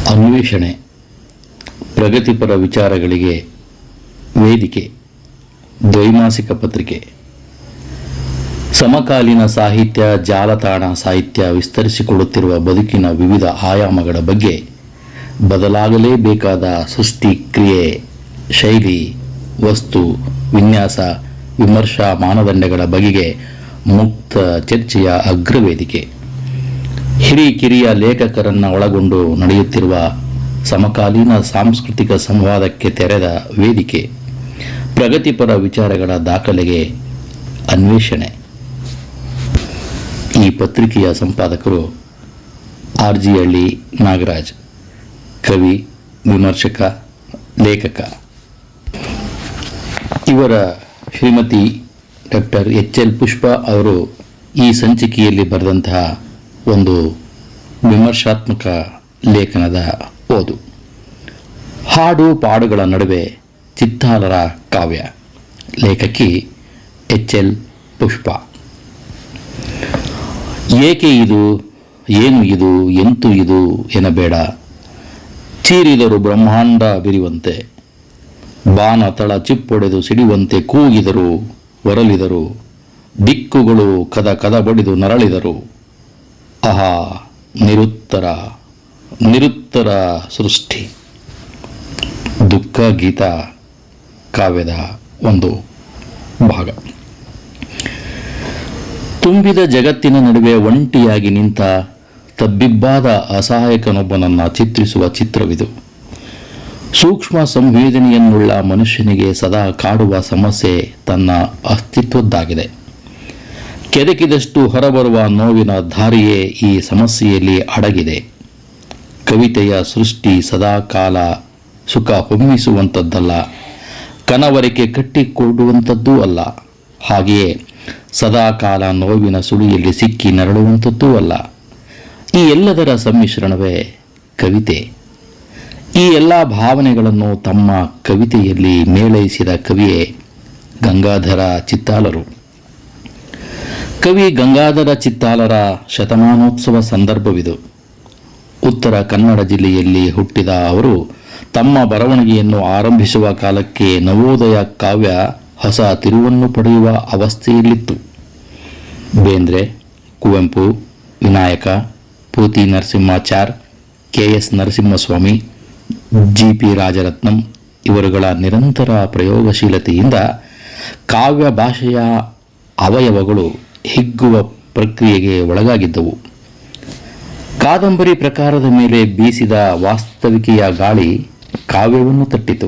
ಅನ್ವೇಷಣೆ, ಪ್ರಗತಿಪರ ವಿಚಾರಗಳಿಗೆ ವೇದಿಕೆ, ದ್ವೈಮಾಸಿಕ ಪತ್ರಿಕೆ, ಸಮಕಾಲೀನ ಸಾಹಿತ್ಯ ಜಾಲತಾಣ ಸಾಹಿತ್ಯ ವಿಸ್ತರಿಸಿಕೊಳ್ಳುತ್ತಿರುವ ಬದುಕಿನ ವಿವಿಧ ಆಯಾಮಗಳ ಬಗ್ಗೆ, ಬದಲಾಗಲೇಬೇಕಾದ ಸೃಷ್ಟಿ ಕ್ರಿಯೆ, ಶೈಲಿ, ವಸ್ತು, ವಿನ್ಯಾಸ, ವಿಮರ್ಶಾ ಮಾನದಂಡಗಳ ಬಗೆಗೆ ಮುಕ್ತ ಚರ್ಚೆಯ ಅಗ್ರವೇದಿಕೆ, ಹಿರಿಕಿರಿಯ ಲೇಖಕರನ್ನು ಒಳಗೊಂಡು ನಡೆಯುತ್ತಿರುವ ಸಮಕಾಲೀನ ಸಾಂಸ್ಕೃತಿಕ ಸಂವಾದಕ್ಕೆ ತೆರೆದ ವೇದಿಕೆ, ಪ್ರಗತಿಪರ ವಿಚಾರಗಳ ದಾಖಲೆಗೆ ಅನ್ವೇಷಣೆ. ಈ ಪತ್ರಿಕೆಯ ಸಂಪಾದಕರು ಆರ್ಜಿಹಳ್ಳಿ ನಾಗರಾಜ್, ಕವಿ, ವಿಮರ್ಶಕ, ಲೇಖಕ. ಇವರ ಶ್ರೀಮತಿ ಡಾಕ್ಟರ್ ಎಚ್.ಎಲ್. ಪುಷ್ಪ ಅವರು ಈ ಸಂಚಿಕೆಯಲ್ಲಿ ಬರೆದಂತಹ ಒಂದು ವಿಮರ್ಶಾತ್ಮಕ ಲೇಖನದ ಓದು. ಹಾಡು ಪಾಡುಗಳ ನಡುವೆ ಚಿತ್ತಾಲರ ಕಾವ್ಯ. ಲೇಖಕಿ ಎಚ್.ಎಲ್. ಪುಷ್ಪ. ಏಕೆ ಇದು, ಏನು ಇದು, ಎಂತು ಇದು ಎನ್ನಬೇಡ, ಚೀರಿದರು ಬ್ರಹ್ಮಾಂಡ ಬಿರಿವಂತೆ, ಬಾನ ತಳ ಚಿಪ್ಪೊಡೆದು ಸಿಡಿಯುವಂತೆ ಕೂಗಿದರು ಹೊರಲಿದರು, ದಿಕ್ಕುಗಳು ಕದ ಕದ ಬಡಿದು ನರಳಿದರು. ಆಹಾ, ನಿರುತ್ತರ ನಿರುತ್ತರ ಸೃಷ್ಟಿ. ದುಃಖ ಗೀತ ಕಾವ್ಯದ ಒಂದು ಭಾಗ. ತುಂಬಿದ ಜಗತ್ತಿನ ನಡುವೆ ಒಂಟಿಯಾಗಿ ನಿಂತ ತಬ್ಬಿಬ್ಬಾದ ಅಸಹಾಯಕನೊಬ್ಬನನ್ನು ಚಿತ್ರಿಸುವ ಚಿತ್ರವಿದು. ಸೂಕ್ಷ್ಮ ಸಂವೇದನೆಯನ್ನುಳ್ಳ ಮನುಷ್ಯನಿಗೆ ಸದಾ ಕಾಡುವ ಸಮಸ್ಯೆ ತನ್ನ ಅಸ್ತಿತ್ವದ್ದಾಗಿದೆ. ಕೆದಕಿದಷ್ಟು ಹೊರಬರುವ ನೋವಿನ ದಾರಿಯೇ ಈ ಸಮಸ್ಯೆಯಲ್ಲಿ ಅಡಗಿದೆ. ಕವಿತೆಯ ಸೃಷ್ಟಿ ಸದಾ ಕಾಲ ಸುಖ ಹೊಮ್ಮಿಸುವಂಥದ್ದಲ್ಲ, ಕನವರಿಕೆ ಕಟ್ಟಿಕೊಡುವಂಥದ್ದೂ ಅಲ್ಲ. ಹಾಗೆಯೇ ಸದಾ ಕಾಲ ನೋವಿನ ಸುಳಿಯಲ್ಲಿ ಸಿಕ್ಕಿ ನರಳುವಂಥದ್ದೂ ಅಲ್ಲ. ಈ ಎಲ್ಲದರ ಸಮ್ಮಿಶ್ರಣವೇ ಕವಿತೆ. ಈ ಎಲ್ಲ ಭಾವನೆಗಳನ್ನು ತಮ್ಮ ಕವಿತೆಯಲ್ಲಿ ಮೇಳೈಸಿದ ಕವಿಯೇ ಗಂಗಾಧರ ಚಿತ್ತಾಲರು. ಕವಿ ಗಂಗಾಧರ ಚಿತ್ತಾಲರ ಶತಮಾನೋತ್ಸವ ಸಂದರ್ಭವಿದು. ಉತ್ತರ ಕನ್ನಡ ಜಿಲ್ಲೆಯಲ್ಲಿ ಹುಟ್ಟಿದ ಅವರು ತಮ್ಮ ಬರವಣಿಗೆಯನ್ನು ಆರಂಭಿಸುವ ಕಾಲಕ್ಕೆ ನವೋದಯ ಕಾವ್ಯ ಹೊಸ ತಿರುವನ್ನು ಪಡೆಯುವ ಅವಸ್ಥೆಯಲ್ಲಿತ್ತು. ಬೇಂದ್ರೆ, ಕುವೆಂಪು, ವಿನಾಯಕ, ಪೂತಿ ನರಸಿಂಹಾಚಾರ್, ಕೆ.ಎಸ್. ನರಸಿಂಹಸ್ವಾಮಿ, ಜಿ.ಪಿ. ರಾಜರತ್ನಂ ಇವರುಗಳ ನಿರಂತರ ಪ್ರಯೋಗಶೀಲತೆಯಿಂದ ಕಾವ್ಯ ಭಾಷೆಯ ಅವಯವಗಳು ಹಿಗ್ಗುವ ಪ್ರಕ್ರಿಯೆಗೆ ಒಳಗಾಗಿದ್ದವು. ಕಾದಂಬರಿ ಪ್ರಕಾರದ ಮೇಲೆ ಬೀಸಿದ ವಾಸ್ತವಿಕೆಯ ಗಾಳಿ ಕಾವ್ಯವನ್ನು ತಟ್ಟಿತು.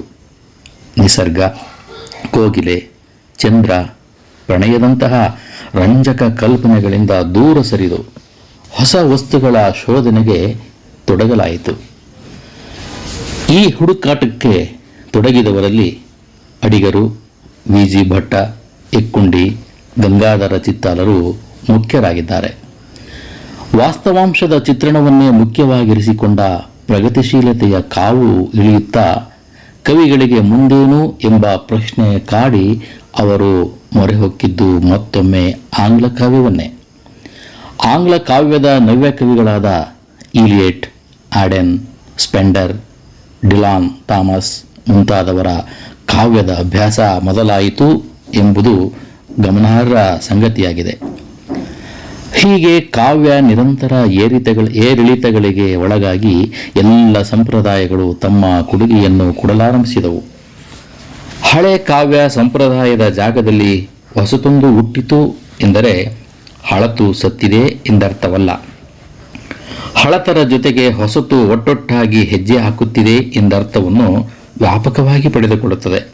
ನಿಸರ್ಗ, ಕೋಗಿಲೆ, ಚಂದ್ರ, ಪ್ರಣಯದಂತಹ ರಂಜಕ ಕಲ್ಪನೆಗಳಿಂದ ದೂರ ಸರಿದು ಹೊಸ ವಸ್ತುಗಳ ಶೋಧನೆಗೆ ತೊಡಗಲಾಯಿತು. ಈ ಹುಡುಕಾಟಕ್ಕೆ ತೊಡಗಿದವರಲ್ಲಿ ಅಡಿಗರು, ವಿ.ಜಿ. ಭಟ್ಟ, ಎಕ್ಕುಂಡಿ, ಗಂಗಾಧರ ಚಿತ್ತಾಲರು ಮುಖ್ಯರಾಗಿದ್ದಾರೆ. ವಾಸ್ತವಾಂಶದ ಚಿತ್ರಣವನ್ನೇ ಮುಖ್ಯವಾಗಿರಿಸಿಕೊಂಡ ಪ್ರಗತಿಶೀಲತೆಯ ಕಾವು ಇಳಿಯುತ್ತಾ ಕವಿಗಳಿಗೆ ಮುಂದೇನು ಎಂಬ ಪ್ರಶ್ನೆ ಕಾಡಿ ಅವರು ಮೊರೆಹೊಕ್ಕಿದ್ದು ಮತ್ತೊಮ್ಮೆ ಆಂಗ್ಲ ಕಾವ್ಯವನ್ನೇ. ಆಂಗ್ಲ ಕಾವ್ಯದ ನವ್ಯ ಕವಿಗಳಾದ ಈಲಿಯಟ್, ಆಡೆನ್, ಸ್ಪೆಂಡರ್, ಡಿಲಾನ್ ಥಾಮಸ್ ಮುಂತಾದವರ ಕಾವ್ಯದ ಅಭ್ಯಾಸ ಮೊದಲಾಯಿತು ಎಂಬುದು ಗಮನಾರ್ಹ ಸಂಗತಿಯಾಗಿದೆ. ಹೀಗೆ ಕಾವ್ಯ ನಿರಂತರ ಏರಿಳಿತಗಳಿಗೆ ಒಳಗಾಗಿ ಎಲ್ಲ ಸಂಪ್ರದಾಯಗಳು ತಮ್ಮ ಕೊಡುಗೆಯನ್ನು ಕೊಡಲಾರಂಭಿಸಿದವು. ಹಳೆ ಕಾವ್ಯ ಸಂಪ್ರದಾಯದ ಜಾಗದಲ್ಲಿ ಹೊಸತೊಂದು ಹುಟ್ಟಿತು ಎಂದರೆ ಹಳತು ಸತ್ತಿದೆ ಎಂದರ್ಥವಲ್ಲ. ಹಳತರ ಜೊತೆಗೆ ಹೊಸತು ಒಟ್ಟೊಟ್ಟಾಗಿ ಹೆಜ್ಜೆ ಹಾಕುತ್ತಿದೆ ಎಂದರ್ಥವನ್ನು ವ್ಯಾಪಕವಾಗಿ ಪಡೆದುಕೊಳ್ಳುತ್ತದೆ.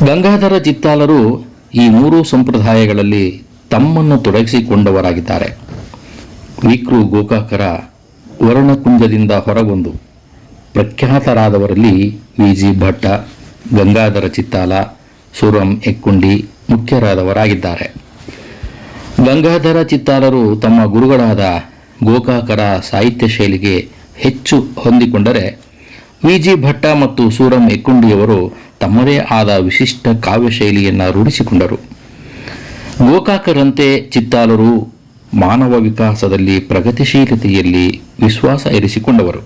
ಗಂಗಾಧರ ಚಿತ್ತಾಲರು ಈ ಮೂರೂ ಸಂಪ್ರದಾಯಗಳಲ್ಲಿ ತಮ್ಮನ್ನು ತೊಡಗಿಸಿಕೊಂಡವರಾಗಿದ್ದಾರೆ. ವಿಕ್ರು ಗೋಕಾಕರ ವರ್ಣಕುಂಜದಿಂದ ಹೊರಗೊಂಡು ಪ್ರಖ್ಯಾತರಾದವರಲ್ಲಿ ವಿ.ಜಿ. ಭಟ್ಟ, ಗಂಗಾಧರ ಚಿತ್ತಾಲ, ಸುರಂ ಎಕ್ಕುಂಡಿ ಮುಖ್ಯರಾದವರಾಗಿದ್ದಾರೆ. ಗಂಗಾಧರ ಚಿತ್ತಾಲರು ತಮ್ಮ ಗುರುಗಳಾದ ಗೋಕಾಕರ ಸಾಹಿತ್ಯ ಶೈಲಿಗೆ ಹೆಚ್ಚು ಹೊಂದಿಕೊಂಡರೆ, ವಿ.ಜಿ. ಭಟ್ಟ ಮತ್ತು ಸೂರಂ ಎಕ್ಕುಂಡಿಯವರು ತಮ್ಮದೇ ಆದ ವಿಶಿಷ್ಟ ಕಾವ್ಯ ಶೈಲಿಯನ್ನು ರೂಢಿಸಿಕೊಂಡರು. ಗೋಕಾಕರಂತೆ ಚಿತ್ತಾಲರು ಮಾನವ ವಿಕಾಸದಲ್ಲಿ ಪ್ರಗತಿಶೀಲತೆಯಲ್ಲಿ ವಿಶ್ವಾಸ ಇರಿಸಿಕೊಂಡವರು.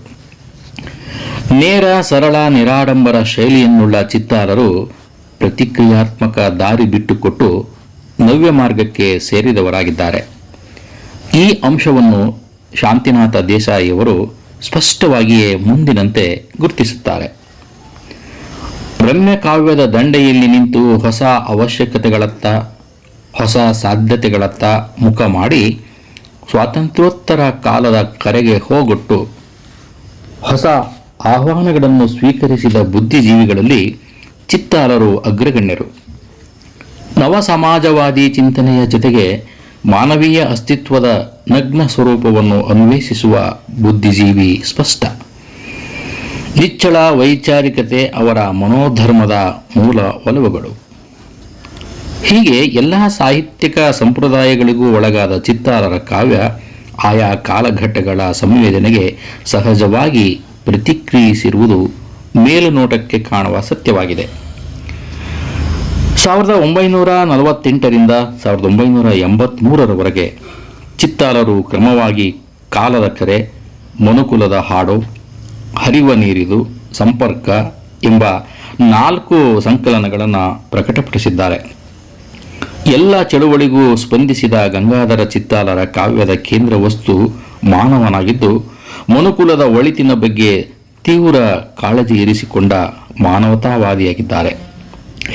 ನೇರ ಸರಳ ನಿರಾಡಂಬರ ಶೈಲಿಯನ್ನುಳ್ಳ ಚಿತ್ತಾರರು ಪ್ರತಿಕ್ರಿಯಾತ್ಮಕ ದಾರಿ ಬಿಟ್ಟುಕೊಟ್ಟು ನವ್ಯ ಮಾರ್ಗಕ್ಕೆ ಸೇರಿದವರಾಗಿದ್ದಾರೆ. ಈ ಅಂಶವನ್ನು ಶಾಂತಿನಾಥ ದೇಸಾಯಿಯವರು ಸ್ಪಷ್ಟವಾಗಿಯೇ ಮುಂದಿನಂತೆ ಗುರುತಿಸುತ್ತಾರೆ. ರಮ್ಯ ಕಾವ್ಯದ ದಂಡೆಯಲ್ಲಿ ನಿಂತು ಹೊಸ ಅವಶ್ಯಕತೆಗಳತ್ತ, ಹೊಸ ಸಾಧ್ಯತೆಗಳತ್ತ ಮುಖ ಮಾಡಿ ಸ್ವಾತಂತ್ರ್ಯೋತ್ತರ ಕಾಲದ ಕರೆಗೆ ಹೋಗೊಟ್ಟು ಹೊಸ ಆಹ್ವಾನಗಳನ್ನು ಸ್ವೀಕರಿಸಿದ ಬುದ್ಧಿಜೀವಿಗಳಲ್ಲಿ ಚಿತ್ತಾರರು ಅಗ್ರಗಣ್ಯರು. ನವ ಸಮಾಜವಾದಿ ಚಿಂತನೆಯ ಜೊತೆಗೆ ಮಾನವೀಯ ಅಸ್ತಿತ್ವದ ನಗ್ನ ಸ್ವರೂಪವನ್ನು ಅನ್ವೇಷಿಸುವ ಬುದ್ಧಿಜೀವಿ ಸ್ಪಷ್ಟ. ನಿಚ್ಚಳ ವೈಚಾರಿಕತೆ ಅವರ ಮನೋಧರ್ಮದ ಮೂಲ ಒಲವುಗಳು. ಹೀಗೆ ಎಲ್ಲ ಸಾಹಿತ್ಯಿಕ ಸಂಪ್ರದಾಯಗಳಿಗೂ ಒಳಗಾದ ಚಿತ್ತಾರರ ಕಾವ್ಯ ಆಯಾ ಕಾಲಘಟ್ಟಗಳ ಸಂವೇದನೆಗೆ ಸಹಜವಾಗಿ ಪ್ರತಿಕ್ರಿಯಿಸಿರುವುದು ಮೇಲುನೋಟಕ್ಕೆ ಕಾಣುವ ಸತ್ಯವಾಗಿದೆ. 1948ರಿಂದ 1983ರವರೆಗೆ ಚಿತ್ತಾರರು ಕ್ರಮವಾಗಿ ಕಾಲದ ಕರೆ, ಮನುಕುಲದ ಹಾಡು, ಹರಿವ ನೀರಿದು, ಸಂಪರ್ಕ ಎಂಬ 4 ಸಂಕಲನಗಳನ್ನು ಪ್ರಕಟಪಡಿಸಿದ್ದಾರೆ. ಎಲ್ಲ ಚಳುವಳಿಗೂ ಸ್ಪಂದಿಸಿದ ಗಂಗಾಧರ ಚಿತ್ತಾಲರ ಕಾವ್ಯದ ಕೇಂದ್ರ ವಸ್ತು ಮಾನವನಾಗಿದ್ದು, ಮನುಕುಲದ ಒಳಿತಿನ ಬಗ್ಗೆ ತೀವ್ರ ಕಾಳಜಿ ಇರಿಸಿಕೊಂಡ ಮಾನವತಾವಾದಿಯಾಗಿದ್ದಾರೆ.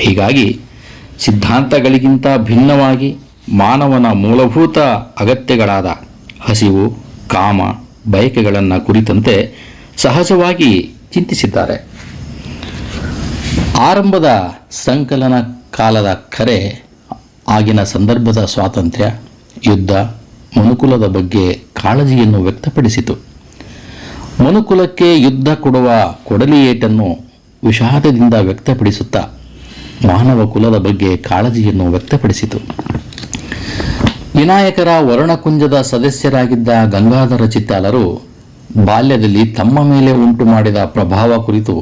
ಹೀಗಾಗಿ ಸಿದ್ಧಾಂತಗಳಿಗಿಂತ ಭಿನ್ನವಾಗಿ ಮಾನವನ ಮೂಲಭೂತ ಅಗತ್ಯಗಳಾದ ಹಸಿವು, ಕಾಮ, ಬಯಕೆಗಳನ್ನು ಕುರಿತಂತೆ ಸಹಜವಾಗಿ ಚಿಂತಿಸಿದ್ದಾರೆ. ಆರಂಭದ ಸಂಕಲನ ಕಾಲದ ಕರೆ ಆಗಿನ ಸಂದರ್ಭದ ಸ್ವಾತಂತ್ರ್ಯ, ಯುದ್ಧ, ಮನುಕುಲದ ಬಗ್ಗೆ ಕಾಳಜಿಯನ್ನು ವ್ಯಕ್ತಪಡಿಸಿತು. ಮನುಕುಲಕ್ಕೆ ಯುದ್ಧ ಕೊಡುವ ಕೊಡಲಿಯೇಟನ್ನು ವಿಷಾದದಿಂದ ವ್ಯಕ್ತಪಡಿಸುತ್ತಾ ಮಾನವ ಕುಲದ ಬಗ್ಗೆ ಕಾಳಜಿಯನ್ನು ವ್ಯಕ್ತಪಡಿಸಿತು. ವಿನಾಯಕರ ವರ್ಣಕುಂಜದ ಸದಸ್ಯರಾಗಿದ್ದ ಗಂಗಾಧರ ಚಿತ್ತಾಲರು ಬಾಲ್ಯದಲ್ಲಿ ತಮ್ಮ ಮೇಲೆ ಉಂಟು ಮಾಡಿದ ಪ್ರಭಾವ ಕುರಿತು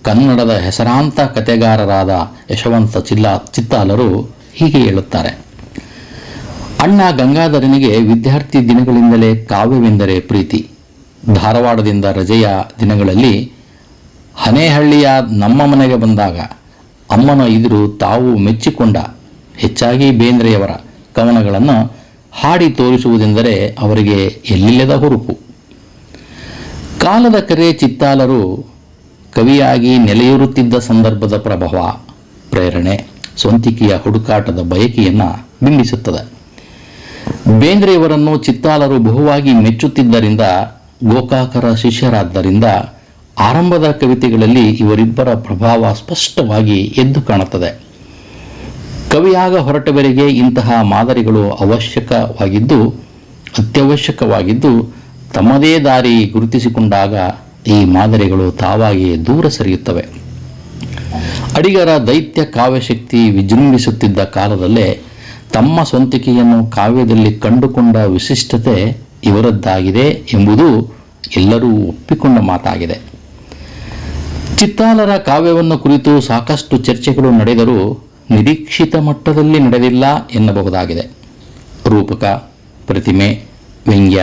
ಕನ್ನಡದ ಹೆಸರಾಂತ ಕತೆಗಾರರಾದ ಯಶವಂತ ಚಿತ್ತಾಲರು ಹೀಗೆ ಹೇಳುತ್ತಾರೆ. ಅಣ್ಣ ಗಂಗಾಧರನಿಗೆ ವಿದ್ಯಾರ್ಥಿ ದಿನಗಳಿಂದಲೇ ಕಾವ್ಯವೆಂದರೆ ಪ್ರೀತಿ. ಧಾರವಾಡದಿಂದ ರಜೆಯ ದಿನಗಳಲ್ಲಿ ಹನೇಹಳ್ಳಿಯ ನಮ್ಮ ಮನೆಗೆ ಬಂದಾಗ ಅಮ್ಮನ ಎದುರು ತಾವು ಮೆಚ್ಚಿಕೊಂಡ, ಹೆಚ್ಚಾಗಿ ಬೇಂದ್ರೆಯವರ ಕವನಗಳನ್ನು ಹಾಡಿ ತೋರಿಸುವುದೆಂದರೆ ಅವರಿಗೆ ಎಲ್ಲಿಲ್ಲದ ಹುರುಪು. ಕಾಲದ ಕರೆ ಚಿತ್ತಾಲರು ಕವಿಯಾಗಿ ನೆಲೆಯೂರುತ್ತಿದ್ದ ಸಂದರ್ಭದ ಪ್ರಭಾವ, ಪ್ರೇರಣೆ, ಸ್ವಂತಿಕೆಯ ಹುಡುಕಾಟದ ಬಯಕೆಯನ್ನು ಬಿಂಬಿಸುತ್ತದೆ. ಬೇಂದ್ರೆಯವರನ್ನು ಚಿತ್ತಾಲರು ಬಹುವಾಗಿ ಮೆಚ್ಚುತ್ತಿದ್ದರಿಂದ, ಗೋಕಾಕರ ಶಿಷ್ಯರಾದ್ದರಿಂದ ಆರಂಭದ ಕವಿತೆಗಳಲ್ಲಿ ಇವರಿಬ್ಬರ ಪ್ರಭಾವ ಸ್ಪಷ್ಟವಾಗಿ ಎದ್ದು ಕಾಣುತ್ತದೆ. ಕವಿಯಾಗ ಹೊರಟವರಿಗೆ ಇಂತಹ ಮಾದರಿಗಳು ಅತ್ಯವಶ್ಯಕವಾಗಿದ್ದು ತಮ್ಮದೇ ದಾರಿ ಗುರುತಿಸಿಕೊಂಡಾಗ ಈ ಮಾದರಿಗಳು ತಾವಾಗಿ ದೂರ ಸರಿಯುತ್ತವೆ. ಅಡಿಗರ ದೈತ್ಯ ಕಾವ್ಯಶಕ್ತಿ ವಿಜೃಂಭಿಸುತ್ತಿದ್ದ ಕಾಲದಲ್ಲೇ ತಮ್ಮ ಸ್ವಂತಿಕೆಯನ್ನು ಕಾವ್ಯದಲ್ಲಿ ಕಂಡುಕೊಂಡ ವಿಶಿಷ್ಟತೆ ಇವರದ್ದಾಗಿದೆ ಎಂಬುದು ಎಲ್ಲರೂ ಒಪ್ಪಿಕೊಂಡ ಮಾತಾಗಿದೆ. ಚಿತ್ತಾಲರ ಕಾವ್ಯವನ್ನು ಕುರಿತು ಸಾಕಷ್ಟು ಚರ್ಚೆಗಳು ನಡೆದರೂ ನಿರೀಕ್ಷಿತ ಮಟ್ಟದಲ್ಲಿ ನಡೆದಿಲ್ಲ ಎನ್ನಬಹುದಾಗಿದೆ. ರೂಪಕ, ಪ್ರತಿಮೆ, ವ್ಯಂಗ್ಯ,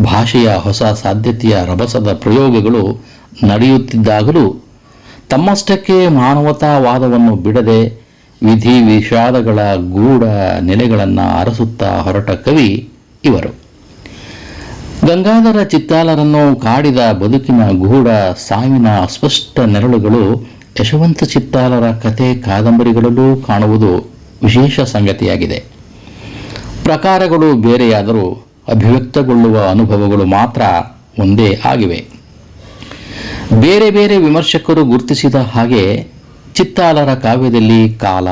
ಭಾಷೆಯ ಹೊಸ ಸಾಧ್ಯತೆಯ ರಭಸದ ಪ್ರಯೋಗಗಳು ನಡೆಯುತ್ತಿದ್ದಾಗಲೂ ತಮ್ಮಷ್ಟಕ್ಕೆ ಮಾನವತಾವಾದವನ್ನು ಬಿಡದೆ ವಿಧಿ ವಿಷಾದಗಳ ಗೂಢ ನೆಲೆಗಳನ್ನು ಅರಸುತ್ತಾ ಹೊರಟ ಕವಿ ಇವರು. ಗಂಗಾಧರ ಚಿತ್ತಾಲರನ್ನು ಕಾಡಿದ ಬದುಕಿನ ಗೂಢ ಸಾವಿನ ಅಸ್ಪಷ್ಟ ನೆರಳುಗಳು ಯಶವಂತ ಚಿತ್ತಾಲರ ಕತೆ ಕಾದಂಬರಿಗಳಲ್ಲೂ ಕಾಣುವುದು ವಿಶೇಷ ಸಂಗತಿಯಾಗಿದೆ. ಪ್ರಕಾರಗಳು ಬೇರೆಯಾದರೂ ಅಭಿವ್ಯಕ್ತಗೊಳ್ಳುವ ಅನುಭವಗಳು ಮಾತ್ರ ಒಂದೇ ಆಗಿವೆ. ಬೇರೆ ಬೇರೆ ವಿಮರ್ಶಕರು ಗುರುತಿಸಿದ ಹಾಗೆ ಚಿತ್ತಾಲರ ಕಾವ್ಯದಲ್ಲಿ ಕಾಲ,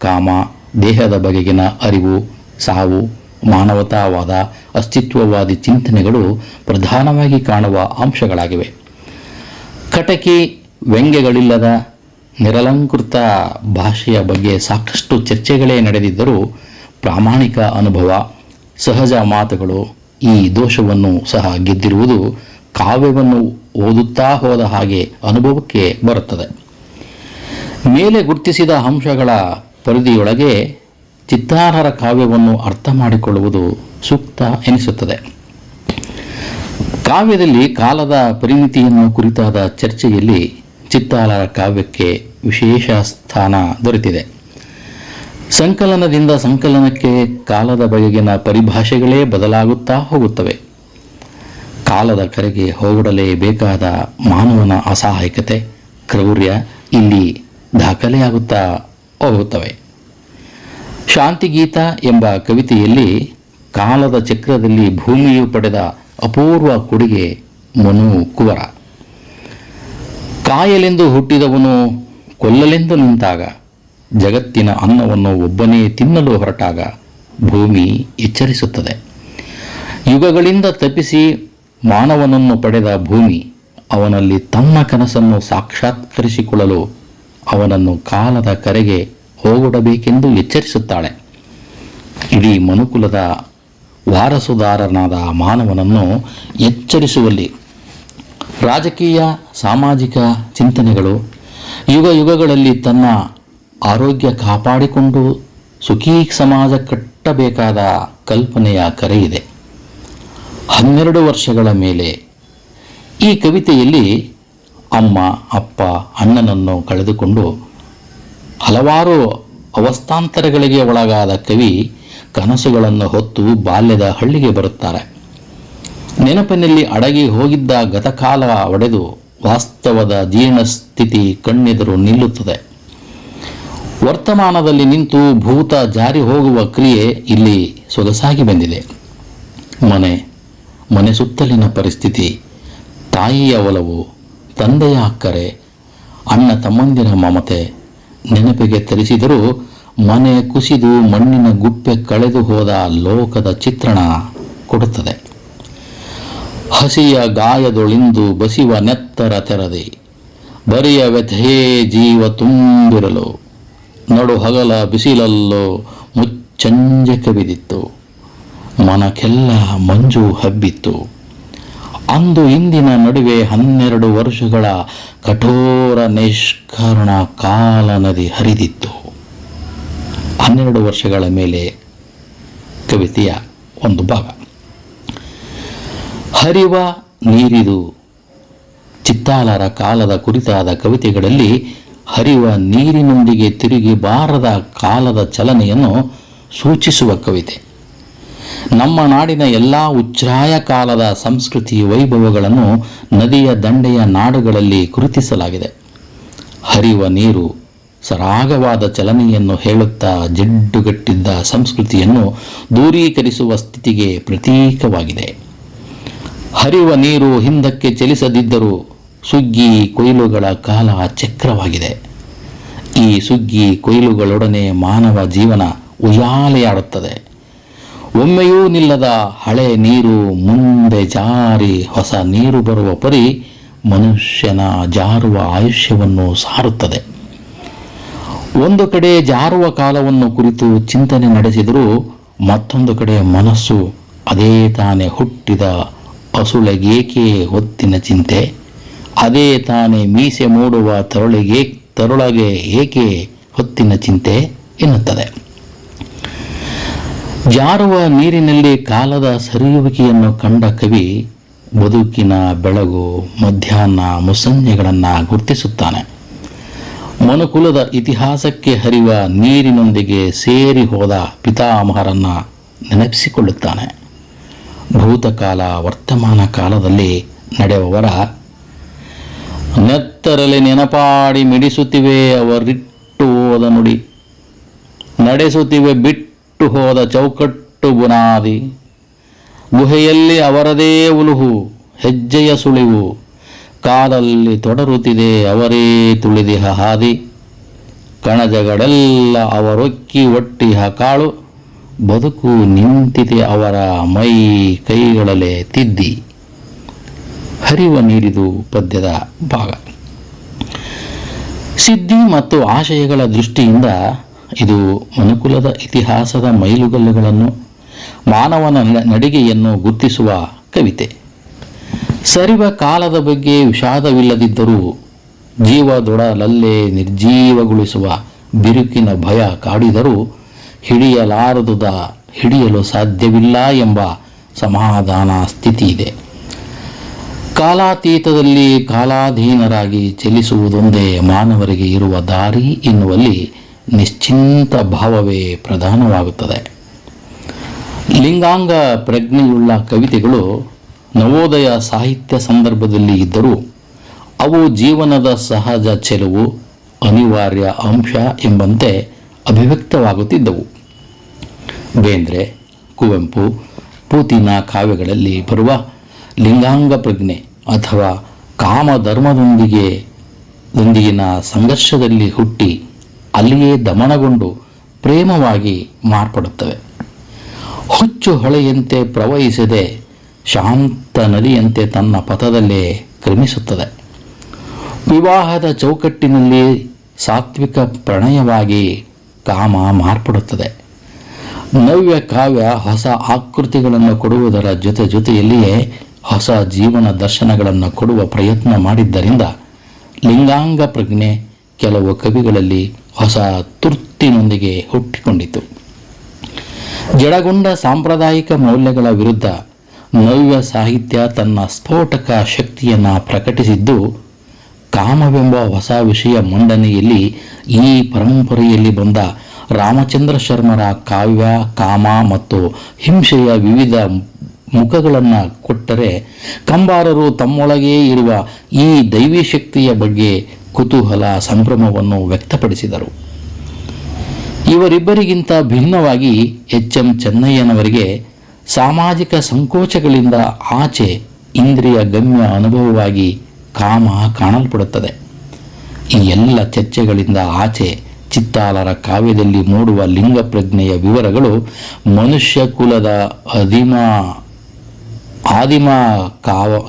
ಕಾಮ, ದೇಹದ ಬಗೆಗಿನ ಅರಿವು, ಸಾವು, ಮಾನವತಾವಾದ, ಅಸ್ತಿತ್ವವಾದಿ ಚಿಂತನೆಗಳು ಪ್ರಧಾನವಾಗಿ ಕಾಣುವ ಅಂಶಗಳಾಗಿವೆ. ಕಟಕಿ, ವ್ಯಂಗ್ಯಗಳಿಲ್ಲದ ನಿರಲಂಕೃತ ಭಾಷೆಯ ಬಗ್ಗೆ ಸಾಕಷ್ಟು ಚರ್ಚೆಗಳೇ ನಡೆದಿದ್ದರೂ ಪ್ರಾಮಾಣಿಕ ಅನುಭವ, ಸಹಜ ಮಾತುಗಳು ಈ ದೋಷವನ್ನು ಸಹ ಗೆದ್ದಿರುವುದು ಕಾವ್ಯವನ್ನು ಓದುತ್ತಾ ಹೋದ ಹಾಗೆ ಅನುಭವಕ್ಕೆ ಬರುತ್ತದೆ. ಮೇಲೆ ಗುರುತಿಸಿದ ಅಂಶಗಳ ಪರಿಧಿಯೊಳಗೆ ಚಿತ್ತಾಲರ ಕಾವ್ಯವನ್ನು ಅರ್ಥ ಮಾಡಿಕೊಳ್ಳುವುದು ಸೂಕ್ತ ಎನಿಸುತ್ತದೆ. ಕಾವ್ಯದಲ್ಲಿ ಕಾಲದ ಪರಿಮಿತಿಯನ್ನು ಕುರಿತಾದ ಚರ್ಚೆಯಲ್ಲಿ ಚಿತ್ತಾಲರ ಕಾವ್ಯಕ್ಕೆ ವಿಶೇಷ ಸ್ಥಾನ ದೊರೆತಿದೆ. ಸಂಕಲನದಿಂದ ಸಂಕಲನಕ್ಕೆ ಕಾಲದ ಬಗೆಗಿನ ಪರಿಭಾಷೆಗಳೇ ಬದಲಾಗುತ್ತಾ ಹೋಗುತ್ತವೆ. ಕಾಲದ ಕರೆಗೆ ಹೋಗಡಲೇಬೇಕಾದ ಮಾನವನ ಅಸಹಾಯಕತೆ, ಕ್ರೌರ್ಯ ಇಲ್ಲಿ ದಾಖಲೆಯಾಗುತ್ತಾ ಹೋಗುತ್ತವೆ. ಶಾಂತಿಗೀತ ಎಂಬ ಕವಿತೆಯಲ್ಲಿ ಕಾಲದ ಚಕ್ರದಲ್ಲಿ ಭೂಮಿಯು ಪಡೆದ ಅಪೂರ್ವ ಕೊಡುಗೆ ಮನು ಕುವರ. ಕಾಯಲೆಂದು ಹುಟ್ಟಿದವನು ಕೊಲ್ಲಲೆಂದು ನಿಂತಾಗ, ಜಗತ್ತಿನ ಅನ್ನವನ್ನು ಒಬ್ಬನೇ ತಿನ್ನಲು ಹೊರಟಾಗ ಭೂಮಿ ಎಚ್ಚರಿಸುತ್ತದೆ. ಯುಗಗಳಿಂದ ತಪ್ಪಿಸಿ ಮಾನವನನ್ನು ಪಡೆದ ಭೂಮಿ ಅವನಲ್ಲಿ ತನ್ನ ಕನಸನ್ನು ಸಾಕ್ಷಾತ್ಕರಿಸಿಕೊಳ್ಳಲು ಅವನನ್ನು ಕಾಲದ ಕರೆಗೆ ಹೋಗೊಡಬೇಕೆಂದು ಎಚ್ಚರಿಸುತ್ತಾಳೆ. ಇಡೀ ಮನುಕುಲದ ವಾರಸುದಾರನಾದ ಮಾನವನನ್ನು ಎಚ್ಚರಿಸುವಲ್ಲಿ ರಾಜಕೀಯ ಸಾಮಾಜಿಕ ಚಿಂತನೆಗಳು, ಯುಗ ಯುಗಗಳಲ್ಲಿ ತನ್ನ ಆರೋಗ್ಯ ಕಾಪಾಡಿಕೊಂಡು ಸುಖೀ ಸಮಾಜ ಕಟ್ಟಬೇಕಾದ ಕಲ್ಪನೆಯ ಕರೆಯಿದೆ. 12 ವರ್ಷಗಳ ಮೇಲೆ ಈ ಕವಿತೆಯಲ್ಲಿ ಅಮ್ಮ, ಅಪ್ಪ, ಅಣ್ಣನನ್ನು ಕಳೆದುಕೊಂಡು ಹಲವಾರು ಅವಸ್ಥಾಂತರಗಳಿಗೆ ಒಳಗಾದ ಕವಿ ಕನಸುಗಳನ್ನು ಹೊತ್ತು ಬಾಲ್ಯದ ಹಳ್ಳಿಗೆ ಬರುತ್ತಾರೆ. ನೆನಪಿನಲ್ಲಿ ಅಡಗಿ ಹೋಗಿದ್ದ ಗತಕಾಲ ಒಡೆದು ವಾಸ್ತವದ ಜೀರ್ಣಸ್ಥಿತಿ ಕಣ್ಣೆದುರು ನಿಲ್ಲುತ್ತದೆ. ವರ್ತಮಾನದಲ್ಲಿ ನಿಂತು ಭೂತ ಜಾರಿ ಹೋಗುವ ಕ್ರಿಯೆ ಇಲ್ಲಿ ಸೊಗಸಾಗಿ ಬಂದಿದೆ. ಮನೆ ಸುತ್ತಲಿನ ಪರಿಸ್ಥಿತಿ, ತಾಯಿಯ ಒಲವು, ತಂದೆಯ ಅಕ್ಕರೆ, ಅಣ್ಣ ತಮ್ಮಂದಿರ ಮಮತೆ ನೆನಪಿಗೆ ತರಿಸಿದರೂ ಮನೆ ಕುಸಿದು ಮಣ್ಣಿನ ಗುಪ್ಪೆ ಕಳೆದು ಹೋದ ಲೋಕದ ಚಿತ್ರಣ ಕೊಡುತ್ತದೆ. ಹಸಿಯ ಗಾಯದೊಳಿಂದು ಬಸಿವ ನೆತ್ತರ ತೆರದೆ, ಬರಿಯ ವ್ಯಥೆಯೇ ಜೀವ ತುಂಬಿರಲು, ನಡು ಹಗಲ ಬಿಸಿಲಲ್ಲೋ ಮುಚ್ಚಂಜೆ ಕವಿದಿತ್ತು, ಮನಕ್ಕೆಲ್ಲ ಮಂಜು ಹಬ್ಬಿತ್ತು. ಅಂದು ಇಂದಿನ ನಡುವೆ 12 ವರ್ಷಗಳ ಕಠೋರ ನಿಷ್ಕರುಣ ಕಾಲ ನದಿ ಹರಿದಿತ್ತು. 12 ವರ್ಷಗಳ ಮೇಲೆ ಕವಿತೆಯ ಒಂದು ಭಾಗ. ಹರಿವ ನೀರಿದು ಚಿತ್ತಾಲರ ಕಾಲದ ಕುರಿತಾದ ಕವಿತೆಗಳಲ್ಲಿ ಹರಿವ ನೀರಿನೊಂದಿಗೆ ತಿರುಗಿ ಬಾರದ ಕಾಲದ ಚಲನೆಯನ್ನು ಸೂಚಿಸುವ ಕವಿತೆ. ನಮ್ಮ ನಾಡಿನ ಎಲ್ಲ ಉಚ್ಛ್ರಾಯ ಕಾಲದ ಸಂಸ್ಕೃತಿ ವೈಭವಗಳನ್ನು ನದಿಯ ದಂಡೆಯ ನಾಡುಗಳಲ್ಲಿ ಗುರುತಿಸಲಾಗಿದೆ. ಹರಿವ ನೀರು ಸರಾಗವಾದ ಚಲನೆಯನ್ನು ಹೇಳುತ್ತಾ ಜಿಡ್ಡುಗಟ್ಟಿದ್ದ ಸಂಸ್ಕೃತಿಯನ್ನು ದೂರೀಕರಿಸುವ ಸ್ಥಿತಿಗೆ ಪ್ರತೀಕವಾಗಿದೆ. ಹರಿವ ನೀರು ಹಿಂದಕ್ಕೆ ಚಲಿಸದಿದ್ದರೂ ಸುಗ್ಗಿ ಕೊಯ್ಲುಗಳ ಕಾಲ ಚಕ್ರವಾಗಿದೆ. ಈ ಸುಗ್ಗಿ ಕೊಯ್ಲುಗಳೊಡನೆ ಮಾನವ ಜೀವನ ಉಯ್ಯಾಲೆಯಾಡುತ್ತದೆ. ಒಮ್ಮೆಯೂ ನಿಲ್ಲದ ಹಳೆ ನೀರು ಮುಂದೆ ಜಾರಿ ಹೊಸ ನೀರು ಬರುವ ಪರಿ ಮನುಷ್ಯನ ಜಾರುವ ಆಯುಷ್ಯವನ್ನು ಸಾರುತ್ತದೆ. ಒಂದು ಕಡೆ ಜಾರುವ ಕಾಲವನ್ನು ಕುರಿತು ಚಿಂತನೆ ನಡೆಸಿದರೂ ಮತ್ತೊಂದು ಕಡೆ ಮನಸ್ಸು ಅದೇ ತಾನೇ ಹುಟ್ಟಿದ ಅಸುಳೆಗೇಕೆ ಹೊತ್ತಿನ ಚಿಂತೆ, ಅದೇ ತಾನೇ ಮೀಸೆ ಮೂಡುವ ತರುಳಗೆ ಏಕೆ ಹೊತ್ತಿನ ಚಿಂತೆ ಎನ್ನುತ್ತದೆ. ಜಾರುವ ನೀರಿನಲ್ಲಿ ಕಾಲದ ಸರಿಯುವಿಕೆಯನ್ನು ಕಂಡ ಕವಿ ಬದುಕಿನ ಬೆಳಗು, ಮಧ್ಯಾಹ್ನ, ಮುಸ್ಸಂಜೆಗಳನ್ನು ಗುರುತಿಸುತ್ತಾನೆ. ಮನುಕುಲದ ಇತಿಹಾಸಕ್ಕೆ ಹರಿವ ನೀರಿನೊಂದಿಗೆ ಸೇರಿ ಹೋದ ಪಿತಾಮಹರನ್ನು ನೆನಪಿಸಿಕೊಳ್ಳುತ್ತಾನೆ. ಭೂತಕಾಲ, ವರ್ತಮಾನ ಕಾಲದಲ್ಲಿ ನಡೆಯುವವರ ನೆತ್ತರಲೆ ನೆನಪಾಡಿ ಮಿಡಿಸುತ್ತಿವೆ ಅವರಿಟ್ಟು ಹೋದ ನುಡಿ, ನಡೆಸುತ್ತಿವೆ ಬಿಟ್ಟು ಹೋದ ಚೌಕಟ್ಟು ಬುನಾದಿ, ಗುಹೆಯಲ್ಲಿ ಅವರದೇ ಉಲುಹು ಹೆಜ್ಜೆಯ ಸುಳಿವು, ಕಾಲಲ್ಲಿ ತೊಡರುತ್ತಿದೆ ಅವರೇ ತುಳಿದಿಹ ಹಾದಿ, ಕಣಜಗಳೆಲ್ಲ ಅವರೊಕ್ಕಿ ಒಟ್ಟಿಹ ಕಾಳು, ಬದುಕು ನಿಂತಿದೆ ಅವರ ಮೈ ಕೈಗಳಲ್ಲೇ ತಿದ್ದಿ. ಹರಿವ ನೀರಿದು ಪದ್ಯದ ಭಾಗ. ಸಿದ್ಧಿ ಮತ್ತು ಆಶಯಗಳ ದೃಷ್ಟಿಯಿಂದ ಇದು ಮನುಕುಲದ ಇತಿಹಾಸದ ಮೈಲುಗಲ್ಲುಗಳನ್ನು, ಮಾನವನ ನಡಿಗೆಯನ್ನು ಗುರುತಿಸುವ ಕವಿತೆ. ಸರಿವ ಕಾಲದ ಬಗ್ಗೆ ವಿಷಾದವಿಲ್ಲದಿದ್ದರೂ ಜೀವದೊಡಲಲ್ಲೇ ನಿರ್ಜೀವಗೊಳಿಸುವ ಬಿರುಕಿನ ಭಯ ಕಾಡಿದರೂ ಹಿಡಿಯಲು ಸಾಧ್ಯವಿಲ್ಲ ಎಂಬ ಸಮಾಧಾನ ಸ್ಥಿತಿ ಇದೆ. ಕಾಲಾತೀತದಲ್ಲಿ ಕಾಲಾಧೀನರಾಗಿ ಚಲಿಸುವುದೊಂದೇ ಮಾನವರಿಗೆ ಇರುವ ದಾರಿ ಎನ್ನುವಲ್ಲಿ ನಿಶ್ಚಿಂತ ಭಾವವೇ ಪ್ರಧಾನವಾಗುತ್ತದೆ. ಲಿಂಗಾಂಗ ಪ್ರಜ್ಞೆಯುಳ್ಳ ಕವಿತೆಗಳು ನವೋದಯ ಸಾಹಿತ್ಯ ಸಂದರ್ಭದಲ್ಲಿ ಇದ್ದರೂ ಅವು ಜೀವನದ ಸಹಜ ಚೆಲುವು, ಅನಿವಾರ್ಯ ಅಂಶ ಎಂಬಂತೆ ಅಭಿವ್ಯಕ್ತವಾಗುತ್ತಿದ್ದವು. ಬೇಂದ್ರೆ, ಕುವೆಂಪು, ಪೂತಿನ ಕಾವ್ಯಗಳಲ್ಲಿ ಬರುವ ಲಿಂಗಾಂಗ ಪ್ರಜ್ಞೆ ಅಥವಾ ಕಾಮಧರ್ಮದೊಂದಿಗಿನ ಸಂಘರ್ಷದಲ್ಲಿ ಹುಟ್ಟಿ ಅಲ್ಲಿಯೇ ದಮನಗೊಂಡು ಪ್ರೇಮವಾಗಿ ಮಾರ್ಪಡುತ್ತವೆ. ಹುಚ್ಚು ಹೊಳೆಯಂತೆ ಪ್ರವಹಿಸದೆ ಶಾಂತ ನದಿಯಂತೆ ತನ್ನ ಪಥದಲ್ಲೇ ಕ್ರಮಿಸುತ್ತದೆ. ವಿವಾಹದ ಚೌಕಟ್ಟಿನಲ್ಲಿ ಸಾತ್ವಿಕ ಪ್ರಣಯವಾಗಿ ಕಾಮ ಮಾರ್ಪಡುತ್ತದೆ. ನವ್ಯ ಕಾವ್ಯ ಹೊಸ ಆಕೃತಿಗಳನ್ನು ಕೊಡುವುದರ ಜೊತೆಯಲ್ಲಿಯೇ ಹೊಸ ಜೀವನ ದರ್ಶನಗಳನ್ನು ಕೊಡುವ ಪ್ರಯತ್ನ ಮಾಡಿದ್ದರಿಂದ ಲಿಂಗಾಂಗ ಪ್ರಜ್ಞೆ ಕೆಲವು ಕವಿಗಳಲ್ಲಿ ಹೊಸ ತುರ್ತಿನೊಂದಿಗೆ ಹುಟ್ಟಿಕೊಂಡಿತು. ಜಡಗೊಂಡ ಸಾಂಪ್ರದಾಯಿಕ ಮೌಲ್ಯಗಳ ವಿರುದ್ಧ ನವ್ಯ ಸಾಹಿತ್ಯ ತನ್ನ ಸ್ಫೋಟಕ ಶಕ್ತಿಯನ್ನು ಪ್ರಕಟಿಸಿದ್ದು ಕಾಮವೆಂಬ ಹೊಸ ವಿಷಯ ಮಂಡನೆಯಲ್ಲಿ ಈ ಪರಂಪರೆಯಲ್ಲಿ ಬಂದ ರಾಮಚಂದ್ರ ಶರ್ಮರ ಕಾವ್ಯ ಕಾಮ ಮತ್ತು ಹಿಂಸೆಯ ವಿವಿಧ ಮುಖಗಳನ್ನು ಕೊಟ್ಟರೆ, ಕಂಬಾರರು ತಮ್ಮೊಳಗೇ ಇರುವ ಈ ದೈವಿ ಶಕ್ತಿಯ ಬಗ್ಗೆ ಕುತೂಹಲ ಸಂಭ್ರಮವನ್ನು ವ್ಯಕ್ತಪಡಿಸಿದರು. ಇವರಿಬ್ಬರಿಗಿಂತ ಭಿನ್ನವಾಗಿ ಎಚ್ ಎಂ ಚೆನ್ನಯ್ಯನವರಿಗೆ ಸಾಮಾಜಿಕ ಸಂಕೋಚಗಳಿಂದ ಆಚೆ ಇಂದ್ರಿಯ ಗಮ್ಯ ಅನುಭವವಾಗಿ ಕಾಮ ಕಾಣಲ್ಪಡುತ್ತದೆ. ಈ ಎಲ್ಲ ಚರ್ಚೆಗಳಿಂದ ಆಚೆ ಚಿತ್ತಾಲರ ಕಾವ್ಯದಲ್ಲಿ ಮೂಡುವ ಲಿಂಗ ಪ್ರಜ್ಞೆಯ ವಿವರಗಳು ಮನುಷ್ಯ ಕುಲದ ಆದಿಮ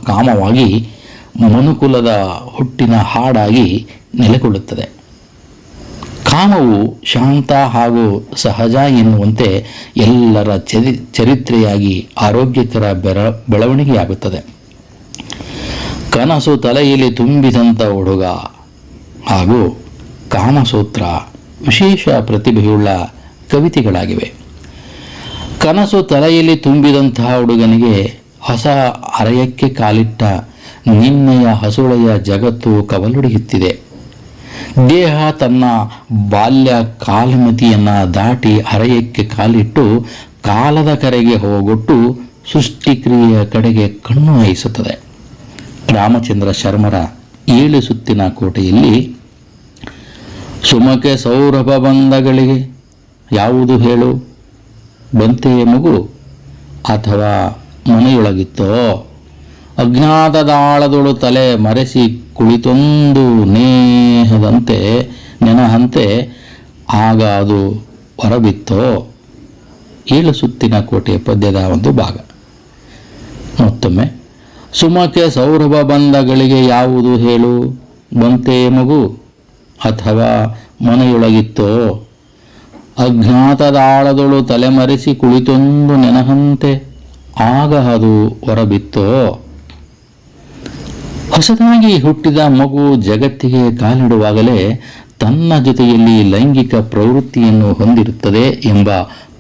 ಕಾಮವಾಗಿ ಮನುಕುಲದ ಹುಟ್ಟಿನ ಹಾಡಾಗಿ ನೆಲೆಗೊಳ್ಳುತ್ತದೆ. ಕಾಮವು ಶಾಂತ ಹಾಗೂ ಸಹಜ ಎನ್ನುವಂತೆ ಎಲ್ಲರ ಚರಿತ್ರೆಯಾಗಿ ಆರೋಗ್ಯಕರ ಬೆಳವಣಿಗೆಯಾಗುತ್ತದೆ. ಕನಸು ತಲೆಯಲ್ಲಿ ತುಂಬಿದಂಥ ಹುಡುಗ ಹಾಗೂ ಕಾಮಸೂತ್ರ ವಿಶೇಷ ಪ್ರತಿಭೆಯುಳ್ಳ ಕವಿತೆಗಳಾಗಿವೆ. ಕನಸು ತಲೆಯಲ್ಲಿ ತುಂಬಿದಂತಹ ಹುಡುಗನಿಗೆ ಹೊಸ ಅರಯಕ್ಕೆ ಕಾಲಿಟ್ಟ ನಿನ್ನೆಯ ಹಸುಳೆಯ ಜಗತ್ತು ಕವಲೊಡೆಯುತ್ತಿದೆ. ದೇಹ ತನ್ನ ಬಾಲ್ಯ ಕಾಲಮಿತಿಯನ್ನು ದಾಟಿ ಅರಯಕ್ಕೆ ಕಾಲಿಟ್ಟು ಕಾಲದ ಕರೆಗೆ ಹೋಗೊಟ್ಟು ಸೃಷ್ಟಿಕ್ರಿಯೆಯ ಕಡೆಗೆ ಕಣ್ಣು ಹಾಯಿಸುತ್ತದೆ. ರಾಮಚಂದ್ರ ಶರ್ಮರ 7 ಸುತ್ತಿನ ಕೋಟೆಯಲ್ಲಿ ಸುಮಕೆ ಸೌರಭ ಬಂದಗಳಿಗೆ ಯಾವುದು ಹೇಳು, ಬಂತೆಯೇ ಮಗು ಅಥವಾ ಮನೆಯೊಳಗಿತ್ತೋ, ಅಜ್ಞಾತದಾಳದೊಳು ತಲೆ ಮರೆಸಿ ಕುಳಿತೊಂದು ನೇಹದಂತೆ ನೆನಹಂತೆ ಆಗ ಅದು ಹೊರಬಿತ್ತೋ. 7 ಸುತ್ತಿನ ಕೋಟೆಯ ಪದ್ಯದ ಒಂದು ಭಾಗ. ಮತ್ತೊಮ್ಮೆ, ಸುಮಕೆ ಸೌರಭ ಬಂದಗಳಿಗೆ ಯಾವುದು ಹೇಳು, ಬಂತೆಯೇ ಮಗು ಅಥವಾ ಮನೆಯೊಳಗಿತ್ತೋ, ಅಜ್ಞಾತದಾಳದೊಳು ತಲೆಮರೆಸಿ ಕುಳಿತೊಂದು ನೆನಹಂತೆ ಆಗ ಅದು ಹೊರಬಿತ್ತೋ. ಹೊಸದಾಗಿ ಹುಟ್ಟಿದ ಮಗು ಜಗತ್ತಿಗೆ ಕಾಲಿಡುವಾಗಲೇ ತನ್ನ ಜೊತೆಯಲ್ಲಿ ಲೈಂಗಿಕ ಪ್ರವೃತ್ತಿಯನ್ನು ಹೊಂದಿರುತ್ತದೆ ಎಂಬ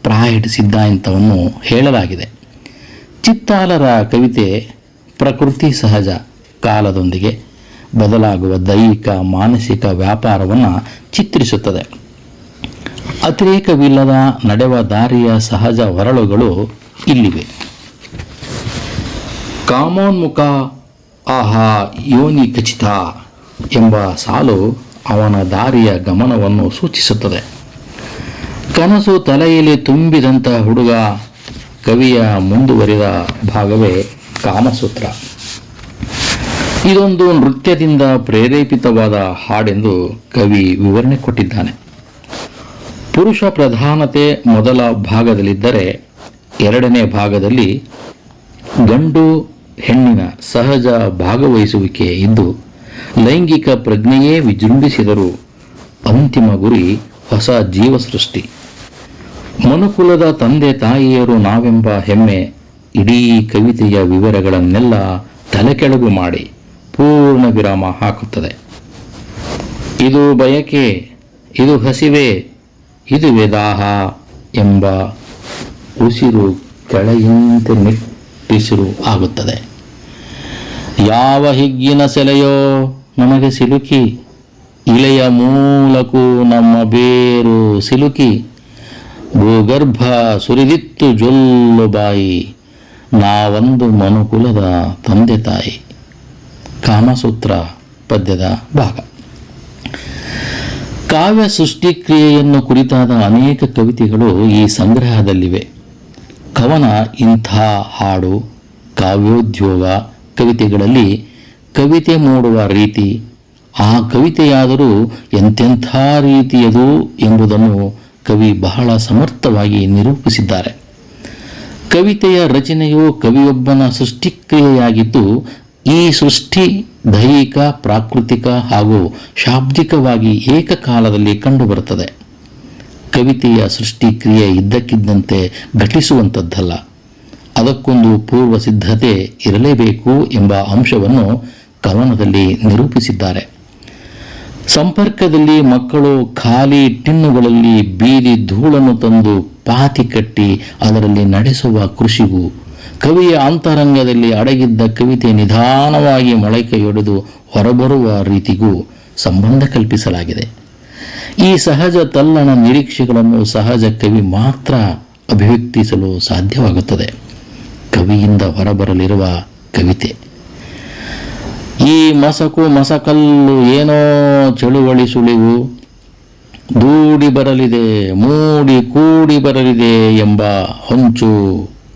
ಪ್ರಾಯ್ಡ್ ಸಿದ್ಧಾಂತವನ್ನು ಹೇಳಲಾಗಿದೆ. ಚಿತ್ತಾಲರ ಕವಿತೆ ಪ್ರಕೃತಿ ಸಹಜ ಕಾಲದೊಂದಿಗೆ ಬದಲಾಗುವ ದೈಹಿಕ ಮಾನಸಿಕ ವ್ಯಾಪಾರವನ್ನು ಚಿತ್ರಿಸುತ್ತದೆ. ಅತಿರೇಕವಿಲ್ಲದ ನಡೆವ ದಾರಿಯ ಸಹಜ ಹೊರಳುಗಳು ಇಲ್ಲಿವೆ. ಕಾಮೋನ್ಮುಖ ಆಹಾ ಯೋನಿ ಖಚಿತ ಎಂಬ ಸಾಲು ಅವನ ದಾರಿಯ ಗಮನವನ್ನು ಸೂಚಿಸುತ್ತದೆ. ಕನಸು ತಲೆಯಲ್ಲಿ ತುಂಬಿದಂಥ ಹುಡುಗ ಕವಿಯ ಮುಂದುವರಿದ ಭಾಗವೇ ಕಾಮಸೂತ್ರ. ಇದೊಂದು ನೃತ್ಯದಿಂದ ಪ್ರೇರೇಪಿತವಾದ ಹಾಡೆಂದು ಕವಿ ವಿವರಣೆ ಕೊಟ್ಟಿದ್ದಾನೆ. ಪುರುಷ ಪ್ರಧಾನತೆ ಮೊದಲ ಭಾಗದಲ್ಲಿದ್ದರೆ ಎರಡನೇ ಭಾಗದಲ್ಲಿ ಗಂಡು ಹೆಣ್ಣಿನ ಸಹಜ ಭಾಗವಹಿಸುವಿಕೆ ಇದ್ದು ಲೈಂಗಿಕ ಪ್ರಜ್ಞೆಯೇ ವಿಜೃಂಭಿಸಿದರೂ ಅಂತಿಮ ಗುರಿ ಹೊಸ ಜೀವ ಸೃಷ್ಟಿ. ಮನುಕುಲದ ತಂದೆ ತಾಯಿಯರು ನಾವೆಂಬ ಹೆಮ್ಮೆ ಇಡೀ ಕವಿತೆಯ ವಿವರಗಳನ್ನೆಲ್ಲ ತಲೆಕೆಳಗು ಮಾಡಿ ಪೂರ್ಣ ವಿರಾಮ ಹಾಕುತ್ತದೆ. ಇದು ಬಯಕೆ, ಇದು ಹಸಿವೆ, ಇದುವೆ ದಾಹ ಎಂಬ ಉಸಿರು ಕೆಳೆಯಂತೆ ನಿಟ್ಟಿಸಿರು ಆಗುತ್ತದೆ. ಯಾವ ಹಿಗ್ಗಿನ ಸೆಲೆಯೋ ನಮಗೆ ಸಿಲುಕಿ, ಇಳೆಯ ಮೂಲಕೂ ನಮ್ಮ ಬೇರು ಸಿಲುಕಿ, ಭೂಗರ್ಭ ಸುರಿದಿತ್ತು ಜೊಲ್ಲು ಬಾಯಿ, ನಾವೊಂದು ಮನುಕುಲದ ತಂದೆ ತಾಯಿ. ಕಾಮಸೂತ್ರ ಪದ್ಯದ ಭಾಗ. ಕಾವ್ಯ ಸೃಷ್ಟಿಕ್ರಿಯೆಯನ್ನು ಕುರಿತಾದ ಅನೇಕ ಕವಿತೆಗಳು ಈ ಸಂಗ್ರಹದಲ್ಲಿವೆ. ಕವನ, ಇಂಥ ಹಾಡು, ಕಾವ್ಯೋದ್ಯೋಗ ಕವಿತೆಗಳಲ್ಲಿ ಕವಿತೆ ಮೂಡುವ ರೀತಿ, ಆ ಕವಿತೆಯಾದರೂ ಎಂತೆಂಥ ರೀತಿಯದು ಎಂಬುದನ್ನು ಕವಿ ಬಹಳ ಸಮರ್ಥವಾಗಿ ನಿರೂಪಿಸಿದ್ದಾರೆ. ಕವಿತೆಯ ರಚನೆಯು ಕವಿಯೊಬ್ಬನ ಸೃಷ್ಟಿಕ್ರಿಯೆಯಾಗಿದ್ದು, ಈ ಸೃಷ್ಟಿ ದೈಹಿಕ, ಪ್ರಾಕೃತಿಕ ಹಾಗೂ ಶಾಬ್ದಿಕವಾಗಿ ಏಕಕಾಲದಲ್ಲಿ ಕಂಡುಬರುತ್ತದೆ. ಕವಿತೆಯ ಸೃಷ್ಟಿಕ್ರಿಯೆ ಇದ್ದಕ್ಕಿದ್ದಂತೆ ಘಟಿಸುವಂಥದ್ದಲ್ಲ, ಅದಕ್ಕೊಂದು ಪೂರ್ವ ಸಿದ್ಧತೆ ಇರಲೇಬೇಕು ಎಂಬ ಅಂಶವನ್ನು ಕವನದಲ್ಲಿ ನಿರೂಪಿಸಿದ್ದಾರೆ. ಸಂಪರ್ಕದಲ್ಲಿ ಮಕ್ಕಳು ಖಾಲಿ ಟಿನ್ನುಗಳಲ್ಲಿ ಬೀದಿ ಧೂಳನ್ನು ತಂದು ಪಾತಿ ಕಟ್ಟಿ ಅದರಲ್ಲಿ ನಡೆಸುವ ಕೃಷಿಗೂ, ಕವಿಯ ಅಂತರಂಗದಲ್ಲಿ ಅಡಗಿದ್ದ ಕವಿತೆ ನಿಧಾನವಾಗಿ ಮೊಳಕೆಯೊಡೆದು ಹೊರಬರುವ ರೀತಿಗೂ ಸಂಬಂಧ ಕಲ್ಪಿಸಲಾಗಿದೆ. ಈ ಸಹಜ ತಲ್ಲಣ ನಿರೀಕ್ಷೆಗಳನ್ನು ಸಹಜ ಕವಿ ಮಾತ್ರ ಅಭಿವ್ಯಕ್ತಿಸಲು ಸಾಧ್ಯವಾಗುತ್ತದೆ. ಕವಿಯಿಂದ ಹೊರಬರಲಿರುವ ಕವಿತೆ. ಈ ಮಸಕು ಮಸಕಲ್ಲು ಏನೋ ಚಳುವಳಿ ಸುಳಿವು, ದೂಡಿ ಬರಲಿದೆ ಮೂಡಿ ಕೂಡಿ ಬರಲಿದೆ ಎಂಬ ಹೊಂಚು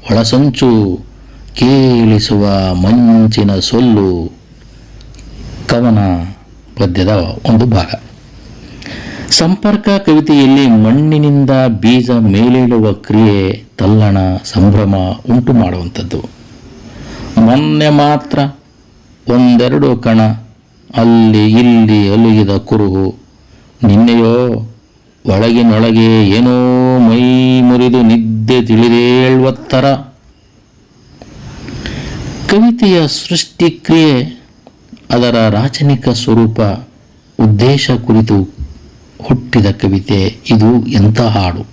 ಒಳಸಂಚು, ಕೇಳಿಸುವ ಮಂಚಿನ ಸೊಲ್ಲು. ಕವನ ಪದ್ಯದ ಒಂದು ಭಾಗ. ಸಂಪರ್ಕ ಕವಿತೆಯಲ್ಲಿ ಮಣ್ಣಿನಿಂದ ಬೀಜ ಮೇಲೇಳುವ ಕ್ರಿಯೆ, ತಲ್ಲಣ, ಸಂಭ್ರಮ ಉಂಟು ಮಾಡುವಂಥದ್ದು. ಮೊನ್ನೆ ಮಾತ್ರ ಒಂದೆರಡು ಕಣ ಅಲ್ಲಿ ಇಲ್ಲಿ ಅಲುಗಿದ ಕುರುಹು, ನಿನ್ನೆಯೋ ಒಳಗಿನೊಳಗೆ ಏನೋ ಮೈ ಮುರಿದು ನಿದ್ದೆ ತಿಳಿದೇಳುವತ್ತರ. ಕವಿತೆಯ ಸೃಷ್ಟಿಕ್ರಿಯೆ, ಅದರ ರಾಚನಿಕ ಸ್ವರೂಪ, ಉದ್ದೇಶ ಕುರಿತು ಹುಟ್ಟಿದ ಕವಿತೆ ಇದು. ಎಂಥ ಹಾಡು!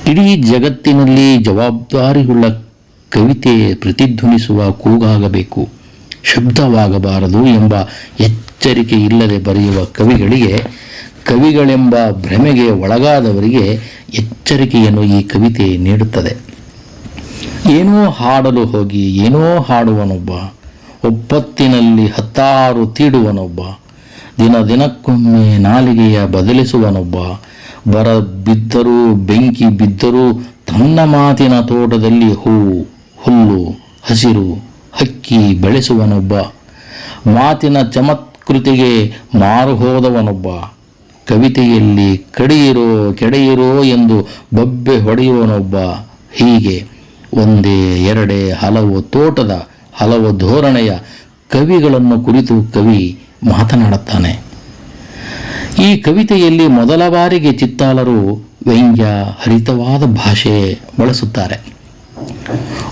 ಇಡೀ ಜಗತ್ತಿನಲ್ಲಿ ಜವಾಬ್ದಾರಿಯುಳ್ಳ ಕವಿತೆ ಪ್ರತಿಧ್ವನಿಸುವ ಕೂಗಾಗಬೇಕು, ಶಬ್ದವಾಗಬಾರದು ಎಂಬ ಎಚ್ಚರಿಕೆ ಇಲ್ಲದೆ ಬರೆಯುವ ಕವಿಗಳಿಗೆ, ಕವಿಗಳೆಂಬ ಭ್ರಮೆಗೆ ಒಳಗಾದವರಿಗೆ ಎಚ್ಚರಿಕೆಯನ್ನು ಈ ಕವಿತೆ ನೀಡುತ್ತದೆ. ಏನೋ ಹಾಡಲು ಹೋಗಿ ಏನೋ ಹಾಡುವನೊಬ್ಬ, ಒಪ್ಪತ್ತಿನಲ್ಲಿ 10 ತೀಡುವನೊಬ್ಬ, ದಿನ ದಿನಕ್ಕೊಮ್ಮೆ ನಾಲಿಗೆಯ ಬದಲಿಸುವನೊಬ್ಬ, ಬರ ಬಿದ್ದರೂ ಬೆಂಕಿ ಬಿದ್ದರೂ ತನ್ನ ಮಾತಿನ ತೋಟದಲ್ಲಿ ಹೂವು, ಹುಲ್ಲು, ಹಸಿರು, ಹಕ್ಕಿ ಬೆಳೆಸುವನೊಬ್ಬ, ಮಾತಿನ ಚಮತ್ಕೃತಿಗೆ ಮಾರು ಹೋದವನೊಬ್ಬ, ಕವಿತೆಯಲ್ಲಿ ಕಡಿಯಿರೋ ಕೆಡೆಯಿರೋ ಎಂದು ಬೊಬ್ಬೆ ಹೊಡೆಯುವನೊಬ್ಬ. ಹೀಗೆ ಒಂದೇ ಎರಡೇ ಹಲವು ತೋಟದ ಹಲವು ಧೋರಣೆಯ ಕವಿಗಳನ್ನು ಕುರಿತು ಕವಿ ಮಾತನಾಡುತ್ತಾನೆ. ಈ ಕವಿತೆಯಲ್ಲಿ ಮೊದಲ ಬಾರಿಗೆ ಚಿತ್ತಾಲರು ವ್ಯಂಗ್ಯ ಹರಿತವಾದ ಭಾಷೆ ಬಳಸುತ್ತಾರೆ.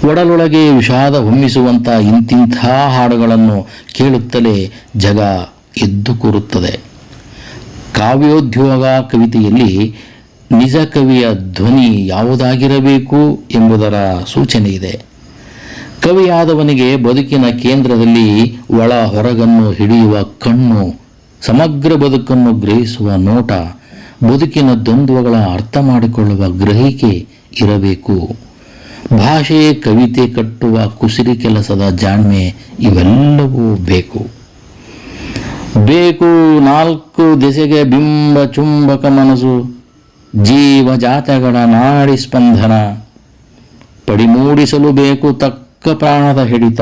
ಒಡಲೊಳಗೆ ವಿಷಾದ ಹೊಮ್ಮಿಸುವಂಥ ಇಂತಿಂಥ ಹಾಡುಗಳನ್ನು ಕೇಳುತ್ತಲೇ ಜಗ ಎದ್ದು ಕೂರುತ್ತದೆ. ಕಾವ್ಯೋದ್ಯೋಗ ಕವಿತೆಯಲ್ಲಿ ನಿಜ ಕವಿಯ ಧ್ವನಿ ಯಾವುದಾಗಿರಬೇಕು ಎಂಬುದರ ಸೂಚನೆ ಇದೆ. ಕವಿಯಾದವನಿಗೆ ಬದುಕಿನ ಕೇಂದ್ರದಲ್ಲಿ ಒಳ ಹೊರಗನ್ನು ಹಿಡಿಯುವ ಕಣ್ಣು, ಸಮಗ್ರ ಬದುಕನ್ನು ಗ್ರಹಿಸುವ ನೋಟ, ಬದುಕಿನ ದ್ವಂದ್ವಗಳ ಅರ್ಥ ಮಾಡಿಕೊಳ್ಳುವ ಗ್ರಹಿಕೆ ಇರಬೇಕು. ಭಾಷೆ, ಕವಿತೆ ಕಟ್ಟುವ ಕುಸಿರಿ ಕೆಲಸದ ಜಾಣ್ಮೆ ಇವೆಲ್ಲವೂ ಬೇಕು. 4 ದೆಸೆಗೆ ಬಿಂಬ ಚುಂಬಕ ಮನಸ್ಸು, ಜೀವ ಜಾತಗಳ ನಾಡಿ ಸ್ಪಂದನ, ಪಡಿಮೂಡಿಸಲು ಬೇಕು ತಕ್ಕ ಪ್ರಾಣದ ಹಿಡಿತ,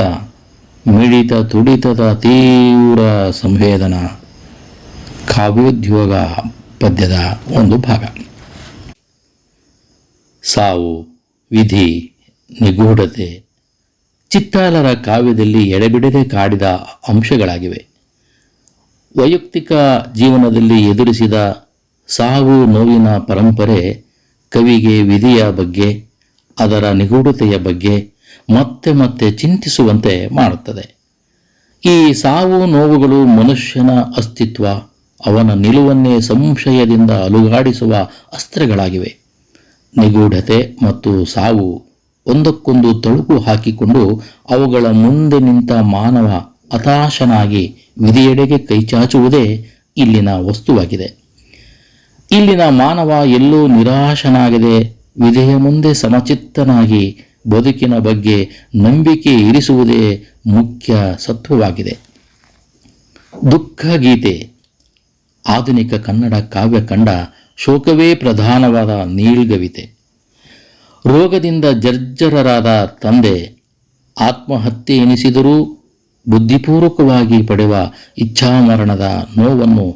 ಮಿಡಿತ ತುಡಿತದ ತೀವ್ರ ಸಂವೇದನ. ಕಾವ್ಯೋದ್ಯೋಗ ಪದ್ಯದ ಒಂದು ಭಾಗ. ಸಾವು, ವಿಧಿ, ನಿಗೂಢತೆ ಚಿತ್ತಾಲರ ಕಾವ್ಯದಲ್ಲಿ ಎಡೆಬಿಡದೆ ಕಾಡಿದ ಅಂಶಗಳಾಗಿವೆ. ವೈಯಕ್ತಿಕ ಜೀವನದಲ್ಲಿ ಎದುರಿಸಿದ ಸಾವು ನೋವಿನ ಪರಂಪರೆ ಕವಿಗೆ ವಿಧಿಯ ಬಗ್ಗೆ, ಅದರ ನಿಗೂಢತೆಯ ಬಗ್ಗೆ ಮತ್ತೆ ಮತ್ತೆ ಚಿಂತಿಸುವಂತೆ ಮಾಡುತ್ತದೆ. ಈ ಸಾವು ನೋವುಗಳು ಮನುಷ್ಯನ ಅಸ್ತಿತ್ವ, ಅವನ ನಿಲುವನ್ನೇ ಸಂಶಯದಿಂದ ಅಲುಗಾಡಿಸುವ ಅಸ್ತ್ರಗಳಾಗಿವೆ. ನಿಗೂಢತೆ ಮತ್ತು ಸಾವು ಒಂದಕ್ಕೊಂದು ತಳುಕು ಹಾಕಿಕೊಂಡು ಅವುಗಳ ಮುಂದೆ ನಿಂತ ಮಾನವ ಹತಾಶನಾಗಿ ವಿಧಿಯೆಡೆಗೆ ಕೈಚಾಚುವುದೇ ಇಲ್ಲಿನ ವಸ್ತುವಾಗಿದೆ. ಇಲ್ಲಿನ ಮಾನವ ಎಲ್ಲೋ ನಿರಾಶನಾಗದೆ ವಿಧಿಯ ಮುಂದೆ ಸಮಚಿತ್ತನಾಗಿ ಬದುಕಿನ ಬಗ್ಗೆ ನಂಬಿಕೆ ಇರಿಸುವುದೇ ಮುಖ್ಯ ಸತ್ವವಾಗಿದೆ. ದುಃಖ ಗೀತೆ ಆಧುನಿಕ ಕನ್ನಡ ಕಾವ್ಯ ಕಂಡ ಶೋಕವೇ ಪ್ರಧಾನವಾದ ನೀಳ್ಗವಿತೆ. ರೋಗದಿಂದ ಜರ್ಜರರಾದ ತಂದೆ ಆತ್ಮಹತ್ಯೆ ಎನಿಸಿದರೂ ಬುದ್ಧಿಪೂರ್ವಕವಾಗಿ ಪಡೆಯುವ ಇಚ್ಛಾಮರಣದ ನೋವನ್ನು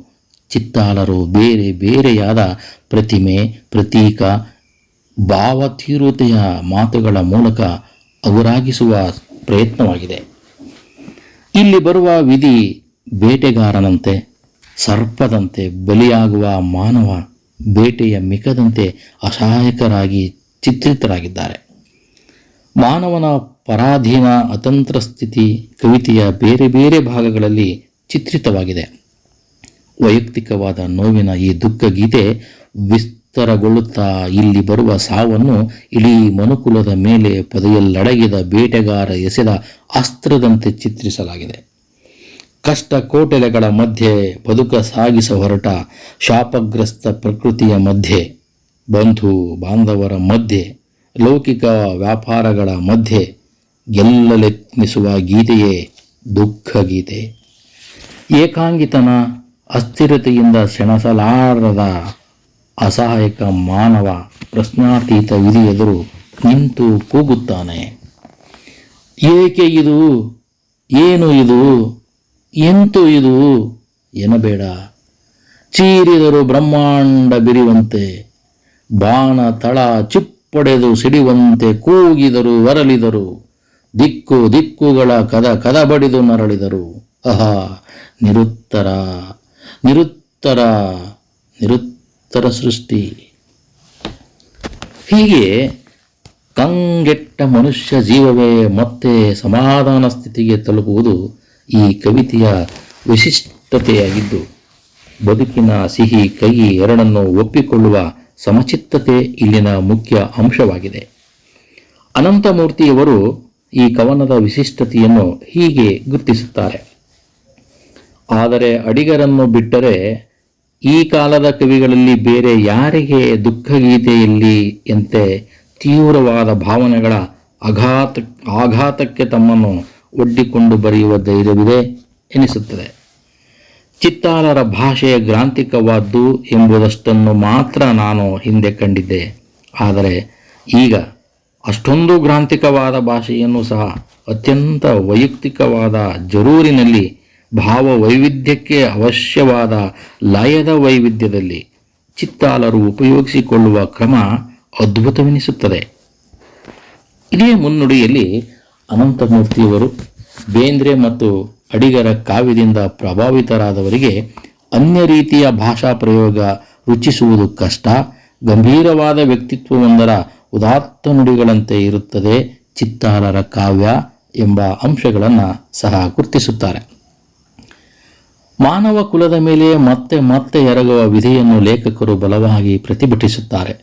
ಚಿತ್ತಾಲರು ಬೇರೆ ಬೇರೆಯಾದ ಪ್ರತಿಮೆ, ಪ್ರತೀಕ, ಭಾವತೀವ್ರತೆಯ ಮಾತುಗಳ ಮೂಲಕ ಅಗುರಾಗಿಸುವ ಪ್ರಯತ್ನವಾಗಿದೆ. ಇಲ್ಲಿ ಬರುವ ವಿಧಿ ಬೇಟೆಗಾರನಂತೆ, ಸರ್ಪದಂತೆ ಬಲಿಯಾಗುವ ಮಾನವ ಬೇಟೆಯ ಮಿಕದಂತೆ ಅಸಹಾಯಕರಾಗಿ ಚಿತ್ರಿತರಾಗಿದ್ದಾರೆ. ಮಾನವನ ಪರಾಧೀನ ಅತಂತ್ರ ಸ್ಥಿತಿ ಕವಿತೆಯ ಬೇರೆ ಬೇರೆ ಭಾಗಗಳಲ್ಲಿ ಚಿತ್ರಿತವಾಗಿದೆ. ವೈಯಕ್ತಿಕವಾದ ನೋವಿನ ಈ ದುಃಖ ಗೀತೆ ವಿಸ್ತಾರಗೊಳ್ಳುತ್ತಾ ಇಲ್ಲಿ ಬರುವ ಸಾವನ್ನು ಇಡೀ ಮನುಕುಲದ ಮೇಲೆ ಪೊದೆಯಲ್ಲಡಗಿದ ಬೇಟೆಗಾರ ಎಸೆದ ಅಸ್ತ್ರದಂತೆ ಚಿತ್ರಿಸಲಾಗಿದೆ. ಕಷ್ಟ ಕೋಟಲೆಗಳ ಮಧ್ಯೆ ಬದುಕ ಸಾಗಿಸ ಹೊರಟ ಶಾಪಗ್ರಸ್ತ ಪ್ರಕೃತಿಯ ಮಧ್ಯೆ, ಬಂಧು ಬಾಂಧವರ ಮಧ್ಯೆ, ಲೌಕಿಕ ವ್ಯಾಪಾರಗಳ ಮಧ್ಯೆ ಗೆಲ್ಲಲೆತ್ನಿಸುವ ಗೀತೆಯೇ ದುಃಖ ಗೀತೆ. ಏಕಾಂಗಿತನ, ಅಸ್ಥಿರತೆಯಿಂದ ಸೆಣಸಲಾರದ ಅಸಹಾಯಕ ಮಾನವ ಪ್ರಶ್ನಾತೀತ ವಿಧಿ ಎದುರು ನಿಂತು ಕೂಗುತ್ತಾನೆ. ಏಕೆ ಇದು? ಏನು ಇದು? ಎಂತೂ ಇದು ಎನ್ನಬೇಡ. ಚೀರಿದರು ಬ್ರಹ್ಮಾಂಡ ಬಿರಿವಂತೆ, ಬಾಣ ತಳ ಚಿಪ್ಪೊಡೆದು ಸಿಡಿಯುವಂತೆ ಕೂಗಿದರು ವರಲಿದರು, ದಿಕ್ಕು ದಿಕ್ಕುಗಳ ಕದ ಬಡಿದು ನರಳಿದರು. ಆಹಾ, ನಿರುತ್ತರ ನಿರುತ್ತರ ನಿರುತ್ತರ ಸೃಷ್ಟಿ. ಹೀಗೆ ಕಂಗೆಟ್ಟ ಮನುಷ್ಯ ಜೀವವೇ ಮತ್ತೆ ಸಮಾಧಾನ ಸ್ಥಿತಿಗೆ ತಲುಪುವುದು ಈ ಕವಿತೆಯ ವಿಶಿಷ್ಟತೆಯಾಗಿದ್ದು, ಬದುಕಿನ ಸಿಹಿ ಕಹಿ ಎರಡನ್ನು ಒಪ್ಪಿಕೊಳ್ಳುವ ಸಮಚಿತ್ತತೆ ಇಲ್ಲಿನ ಮುಖ್ಯ ಅಂಶವಾಗಿದೆ. ಅನಂತಮೂರ್ತಿಯವರು ಈ ಕವನದ ವಿಶಿಷ್ಟತೆಯನ್ನು ಹೀಗೆ ಗುರುತಿಸುತ್ತಾರೆ. ಆದರೆ ಅಡಿಗರನ್ನು ಬಿಟ್ಟರೆ ಈ ಕಾಲದ ಕವಿಗಳಲ್ಲಿ ಬೇರೆ ಯಾರಿಗೆ ದುಃಖಗೀತೆಯಲ್ಲಿ ಎಂತೆ ತೀವ್ರವಾದ ಭಾವನೆಗಳ ಆಘಾತಕ್ಕೆ ತಮ್ಮನ್ನು ಒಡ್ಡಿಕೊಂಡು ಬರೆಯುವ ಧೈರ್ಯವಿದೆ ಎನಿಸುತ್ತದೆ. ಚಿತ್ತಾಲರ ಭಾಷೆ ಗ್ರಾಂಥಿಕವಾದ್ದು ಎಂಬುದಷ್ಟನ್ನು ಮಾತ್ರ ನಾನು ಹಿಂದೆ ಕಂಡಿದ್ದೆ. ಆದರೆ ಈಗ ಅಷ್ಟೊಂದು ಗ್ರಾಂಥಿಕವಾದ ಭಾಷೆಯನ್ನು ಸಹ ಅತ್ಯಂತ ವೈಯಕ್ತಿಕವಾದ ಜರೂರಿನಲ್ಲಿ ಭಾವ ವೈವಿಧ್ಯಕ್ಕೆ ಅವಶ್ಯವಾದ ಲಯದ ವೈವಿಧ್ಯದಲ್ಲಿ ಚಿತ್ತಾಲರು ಉಪಯೋಗಿಸಿಕೊಳ್ಳುವ ಕ್ರಮ ಅದ್ಭುತವೆನಿಸುತ್ತದೆ. ಇದೇ ಮುನ್ನುಡಿಯಲ್ಲಿ ಅನಂತಮೂರ್ತಿಯವರು ಬೇಂದ್ರೆ ಮತ್ತು ಅಡಿಗರ ಕಾವ್ಯದಿಂದ ಪ್ರಭಾವಿತರಾದವರಿಗೆ ಅನ್ಯ ರೀತಿಯ ಭಾಷಾ ಪ್ರಯೋಗ ರುಚಿಸುವುದು ಕಷ್ಟ, ಗಂಭೀರವಾದ ವ್ಯಕ್ತಿತ್ವವೊಂದರ ಉದಾತ್ತ ನುಡಿಗಳಂತೆ ಇರುತ್ತದೆ ಚಿತ್ತಾಲರ ಕಾವ್ಯ ಎಂಬ ಅಂಶಗಳನ್ನು ಸಹ ಗುರುತಿಸುತ್ತಾರೆ. ಮಾನವ ಕುಲದ ಮೇಲೆ ಮತ್ತೆ ಮತ್ತೆ ಎರಗುವ ವಿಧಿಯನ್ನು ಲೇಖಕರು ಬಲವಾಗಿ ಪ್ರತಿಭಟಿಸುತ್ತಾರೆ.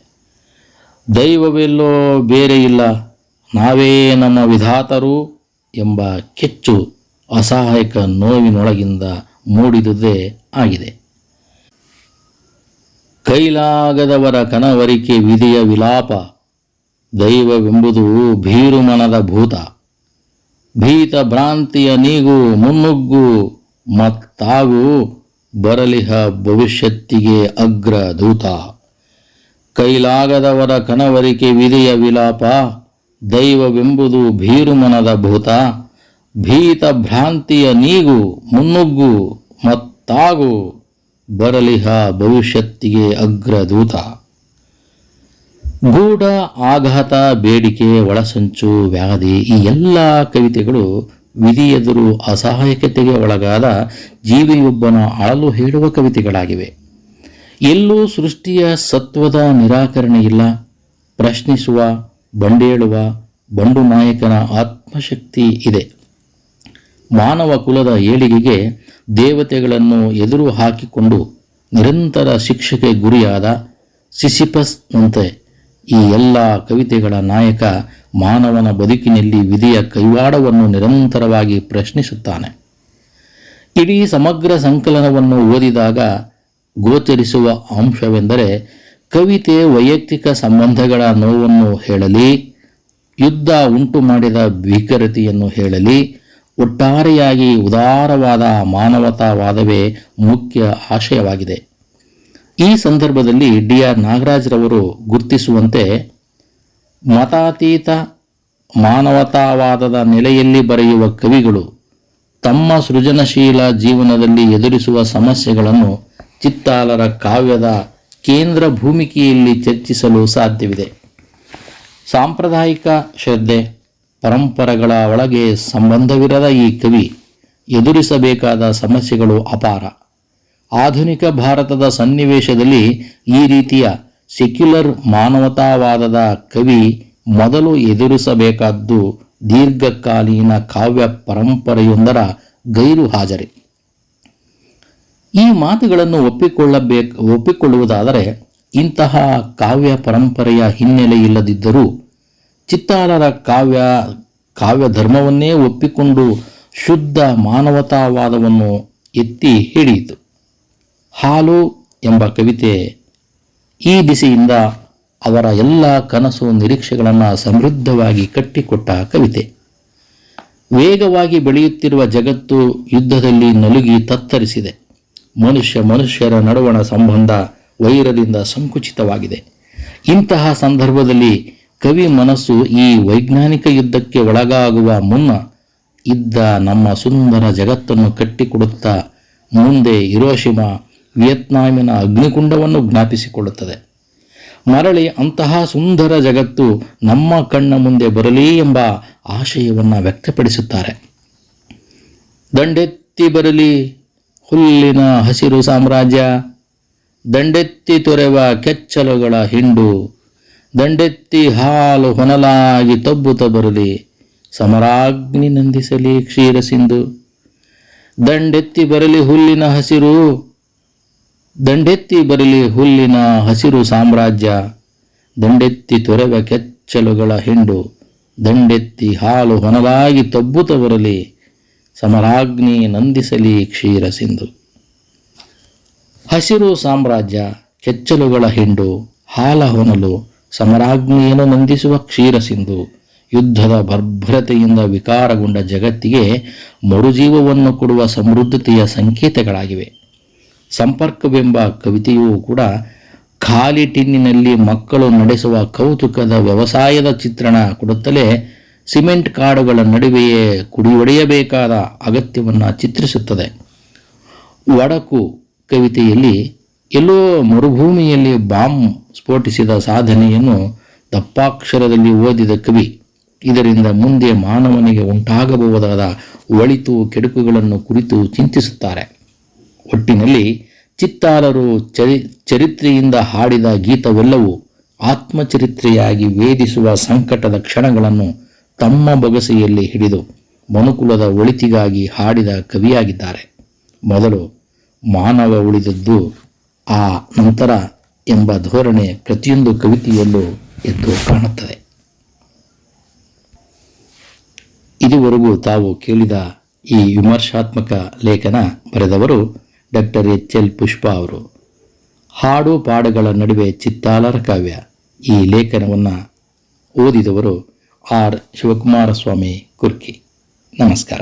ದೈವವೆಲ್ಲೋ ಬೇರೆ ಇಲ್ಲ, ನಾವೇ ನಮ್ಮ ವಿಧಾತರು ಎಂಬ ಕೆಚ್ಚು ಅಸಹಾಯಕ ನೋವಿನೊಳಗಿಂದ ಮೂಡಿದುದೇ ಆಗಿದೆ. ಕೈಲಾಗದವರ ಕನವರಿಕೆ ವಿಧಿಯ ವಿಲಾಪ, ದೈವವೆಂಬುದು ಭೀರುಮನದ ಭೂತ, ಭೀತ ಭ್ರಾಂತಿಯ ನೀಗು ಮುನ್ನುಗ್ಗು ಮತ್ತಾಗೂ ಬರಲಿಹ ಭವಿಷ್ಯತ್ತಿಗೆ ಅಗ್ರ ದೂತ. ಕೈಲಾಗದವರ ಕನವರಿಕೆ ವಿಧಿಯ ವಿಲಾಪ, ದೈವವೆಂಬುದು ಭೀರುಮನದ ಭೂತ, ಭೀತ ಭ್ರಾಂತಿಯ ನೀಗು ಮುನ್ನುಗ್ಗು ಮತ್ತಾಗೂ ಬರಲಿಹ ಭವಿಷ್ಯತ್ತಿಗೆ ಅಗ್ರದೂತ. ಗೂಢ, ಆಘಾತ, ಬೇಡಿಕೆ, ಒಳಸಂಚು, ವ್ಯಾಧಿ ಈ ಎಲ್ಲ ಕವಿತೆಗಳು ವಿಧಿ ಎದುರು ಅಸಹಾಯಕತೆಗೆ ಒಳಗಾದ ಜೀವಿಯೊಬ್ಬನ ಅಳಲು ಹೇಳುವ ಕವಿತೆಗಳಾಗಿವೆ. ಎಲ್ಲೂ ಸೃಷ್ಟಿಯ ಸತ್ವದ ನಿರಾಕರಣೆ ಇಲ್ಲ. ಪ್ರಶ್ನಿಸುವ, ಬಂಡೇಳುವ ಬಂಡು ನಾಯಕನ ಆತ್ಮಶಕ್ತಿ ಇದೆ. ಮಾನವ ಕುಲದ ಏಳಿಗೆಗೆ ದೇವತೆಗಳನ್ನು ಎದುರು ಹಾಕಿಕೊಂಡು ನಿರಂತರ ಶಿಕ್ಷೆಗೆ ಗುರಿಯಾದ ಸಿಸಿಫಸ್ನಂತೆ ಈ ಎಲ್ಲ ಕವಿತೆಗಳ ನಾಯಕ ಮಾನವನ ಬದುಕಿನಲ್ಲಿ ವಿಧಿಯ ಕೈವಾಡವನ್ನು ನಿರಂತರವಾಗಿ ಪ್ರಶ್ನಿಸುತ್ತಾನೆ. ಇಡೀ ಸಮಗ್ರ ಸಂಕಲನವನ್ನು ಓದಿದಾಗ ಗೋಚರಿಸುವ ಅಂಶವೆಂದರೆ ಕವಿತೆ ವೈಯಕ್ತಿಕ ಸಂಬಂಧಗಳ ನೋವನ್ನು ಹೇಳಲಿ, ಯುದ್ಧ ಉಂಟು ಮಾಡಿದ ಭೀಕರತೆಯನ್ನು ಹೇಳಲಿ, ಒಟ್ಟಾರೆಯಾಗಿ ಉದಾರವಾದ ಮಾನವತಾವಾದವೇ ಮುಖ್ಯ ಆಶಯವಾಗಿದೆ. ಈ ಸಂದರ್ಭದಲ್ಲಿ ಡಿ.ಆರ್. ನಾಗರಾಜ್ರವರು ಗುರುತಿಸುವಂತೆ ಮತಾತೀತ ಮಾನವತಾವಾದದ ನೆಲೆಯಲ್ಲಿ ಬರೆಯುವ ಕವಿಗಳು ತಮ್ಮ ಸೃಜನಶೀಲ ಜೀವನದಲ್ಲಿ ಎದುರಿಸುವ ಸಮಸ್ಯೆಗಳನ್ನು ಚಿತ್ತಾಲರ ಕಾವ್ಯದ ಕೇಂದ್ರ ಭೂಮಿಕೆಯಲ್ಲಿ ಚರ್ಚಿಸಲು ಸಾಧ್ಯವಿದೆ. ಸಾಂಪ್ರದಾಯಿಕ ಶ್ರದ್ಧೆ ಪರಂಪರೆಗಳ ಒಳಗೆ ಸಂಬಂಧವಿರದ ಈ ಕವಿ ಎದುರಿಸಬೇಕಾದ ಸಮಸ್ಯೆಗಳು ಅಪಾರ. ಆಧುನಿಕ ಭಾರತದ ಸನ್ನಿವೇಶದಲ್ಲಿ ಈ ರೀತಿಯ ಸೆಕ್ಯುಲರ್ ಮಾನವತಾವಾದದ ಕವಿ ಮೊದಲು ಎದುರಿಸಬೇಕಾದ್ದು ದೀರ್ಘಕಾಲೀನ ಕಾವ್ಯ ಪರಂಪರೆಯೊಂದರ ಗೈರು ಹಾಜರಿ. ಈ ಮಾತುಗಳನ್ನು ಒಪ್ಪಿಕೊಳ್ಳುವುದಾದರೆ ಇಂತಹ ಕಾವ್ಯ ಪರಂಪರೆಯ ಹಿನ್ನೆಲೆ ಇಲ್ಲದಿದ್ದರೂ ಚಿತ್ತಾಲರ ಕಾವ್ಯ ಧರ್ಮವನ್ನೇ ಒಪ್ಪಿಕೊಂಡು ಶುದ್ಧ ಮಾನವತಾವಾದವನ್ನು ಎತ್ತಿ ಹಿಡಿಯಿತು. ಹಾಲು ಎಂಬ ಕವಿತೆ ಈ ದಿಸೆಯಿಂದ ಅವರ ಎಲ್ಲ ಕನಸು ನಿರೀಕ್ಷೆಗಳನ್ನು ಸಮೃದ್ಧವಾಗಿ ಕಟ್ಟಿಕೊಟ್ಟ ಕವಿತೆ. ವೇಗವಾಗಿ ಬೆಳೆಯುತ್ತಿರುವ ಜಗತ್ತು ಯುದ್ಧದಲ್ಲಿ ನಲುಗಿ ತತ್ತರಿಸಿದೆ. ಮನುಷ್ಯರ ನಡುವಣ ಸಂಬಂಧ ವೈರದಿಂದ ಸಂಕುಚಿತವಾಗಿದೆ. ಇಂತಹ ಸಂದರ್ಭದಲ್ಲಿ ಕವಿ ಮನಸ್ಸು ಈ ವೈಜ್ಞಾನಿಕ ಯುದ್ಧಕ್ಕೆ ಒಳಗಾಗುವ ಮುನ್ನ ಇದ್ದ ನಮ್ಮ ಸುಂದರ ಜಗತ್ತನ್ನು ಕಟ್ಟಿಕೊಡುತ್ತಾ ಮುಂದೆ ಹಿರೋಶಿಮಾ ವಿಯೆಟ್ನಾಮಿನ ಅಗ್ನಿಕುಂಡವನ್ನು ಜ್ಞಾಪಿಸಿಕೊಳ್ಳುತ್ತದೆ. ಮರಳಿ ಅಂತಹ ಸುಂದರ ಜಗತ್ತು ನಮ್ಮ ಕಣ್ಣ ಮುಂದೆ ಬರಲಿ ಎಂಬ ಆಶಯವನ್ನು ವ್ಯಕ್ತಪಡಿಸುತ್ತಾರೆ. ದಂಡೆತ್ತಿ ಬರಲಿ ಹುಲ್ಲಿನ ಹಸಿರು ಸಾಮ್ರಾಜ್ಯ, ದಂಡೆತ್ತಿ ತೊರೆವ ಕೆಚ್ಚಲುಗಳ ಹಿಂಡು, ದಂಡೆತ್ತಿ ಹಾಲು ಹೊನಲಾಗಿ ತಬ್ಬುತ್ತ ಬರಲಿ, ಸಮರಾಗ್ನಿ ನಂದಿಸಲಿ ಕ್ಷೀರ ಸಿಂಧು. ದಂಡೆತ್ತಿ ಬರಲಿ ಹುಲ್ಲಿನ ಹಸಿರು, ದಂಡೆತ್ತಿ ಬರಲಿ ಹುಲ್ಲಿನ ಹಸಿರು ಸಾಮ್ರಾಜ್ಯ, ದಂಡೆತ್ತಿ ತೊರೆವ ಕೆಚ್ಚಲುಗಳ ಹಿಂಡು, ದಂಡೆತ್ತಿ ಹಾಲು ಹೊನಲಾಗಿ ತಬ್ಬುತ್ತ ಬರಲಿ, ಸಮರಾಗ್ನಿ ನಂದಿಸಲಿ ಕ್ಷೀರ ಸಿಂಧು. ಹಸಿರು ಸಾಮ್ರಾಜ್ಯ, ಕೆಚ್ಚಲುಗಳ ಹಿಂಡು, ಹಾಲ ಹೊನಲು, ಸಮರಾಗ್ನಿಯನ್ನು ನಂದಿಸುವ ಕ್ಷೀರ ಸಿಂಧು ಯುದ್ಧದ ಬರ್ಭರತೆಯಿಂದ ವಿಕಾರಗೊಂಡ ಜಗತ್ತಿಗೆ ಮರುಜೀವವನ್ನು ಕೊಡುವ ಸಮೃದ್ಧತೆಯ ಸಂಕೇತಗಳಾಗಿವೆ. ಸಂಪರ್ಕವೆಂಬ ಕವಿತೆಯೂ ಕೂಡ ಖಾಲಿ ಟಿನ್ನಿನಲ್ಲಿ ಮಕ್ಕಳು ನಡೆಸುವ ಕೌತುಕದ ವ್ಯವಸಾಯದ ಚಿತ್ರಣ ಕೊಡುತ್ತಲೇ ಸಿಮೆಂಟ್ ಕಾಡುಗಳ ನಡುವೆಯೇ ಕುಡಿಯೊಡೆಯಬೇಕಾದ ಅಗತ್ಯವನ್ನು ಚಿತ್ರಿಸುತ್ತದೆ. ಒಡಕು ಕವಿತೆಯಲ್ಲಿ ಎಲ್ಲೋ ಮರುಭೂಮಿಯಲ್ಲಿ ಬಾಂಬ್ ಸ್ಫೋಟಿಸಿದ ಸಾಧನೆಯನ್ನು ದಪ್ಪಾಕ್ಷರದಲ್ಲಿ ಓದಿದ ಕವಿ ಇದರಿಂದ ಮುಂದೆ ಮಾನವನಿಗೆ ಉಂಟಾಗಬಹುದಾದ ಒಳಿತು ಕೆಡುಕುಗಳನ್ನು ಕುರಿತು ಚಿಂತಿಸುತ್ತಾರೆ. ಒಟ್ಟಿನಲ್ಲಿ ಚಿತ್ತಾಲರು ಚರಿತ್ರೆಯಿಂದ ಹಾಡಿದ ಗೀತವೆಲ್ಲವೂ ಆತ್ಮಚರಿತ್ರೆಯಾಗಿ ವೇದಿಸುವ ಸಂಕಟದ ಕ್ಷಣಗಳನ್ನು ತಮ್ಮ ಬೊಗಸೆಯಲ್ಲಿ ಹಿಡಿದು ಮನುಕುಲದ ಒಳಿತಿಗಾಗಿ ಹಾಡಿದ ಕವಿಯಾಗಿದ್ದಾರೆ. ಮೊದಲು ಮಾನವ ಉಳಿದದ್ದು ಆ ನಂತರ ಎಂಬ ಧೋರಣೆ ಪ್ರತಿಯೊಂದು ಕವಿತೆಯಲ್ಲೂ ಎದ್ದು ಕಾಣುತ್ತದೆ. ಇದುವರೆಗೂ ತಾವು ಕೇಳಿದ ಈ ವಿಮರ್ಶಾತ್ಮಕ ಲೇಖನ ಬರೆದವರು ಡಾಕ್ಟರ್ ಎಚ್.ಎಲ್. ಪುಷ್ಪ ಅವರು. ಹಾಡು ಪಾಡುಗಳ ನಡುವೆ ಚಿತ್ತಾಲರ ಕಾವ್ಯ ಈ ಲೇಖನವನ್ನು ಓದಿದವರು ಆರ್. ಶಿವಕುಮಾರ ಸ್ವಾಮಿ ಕುರ್ಕಿ. ನಮಸ್ಕಾರ.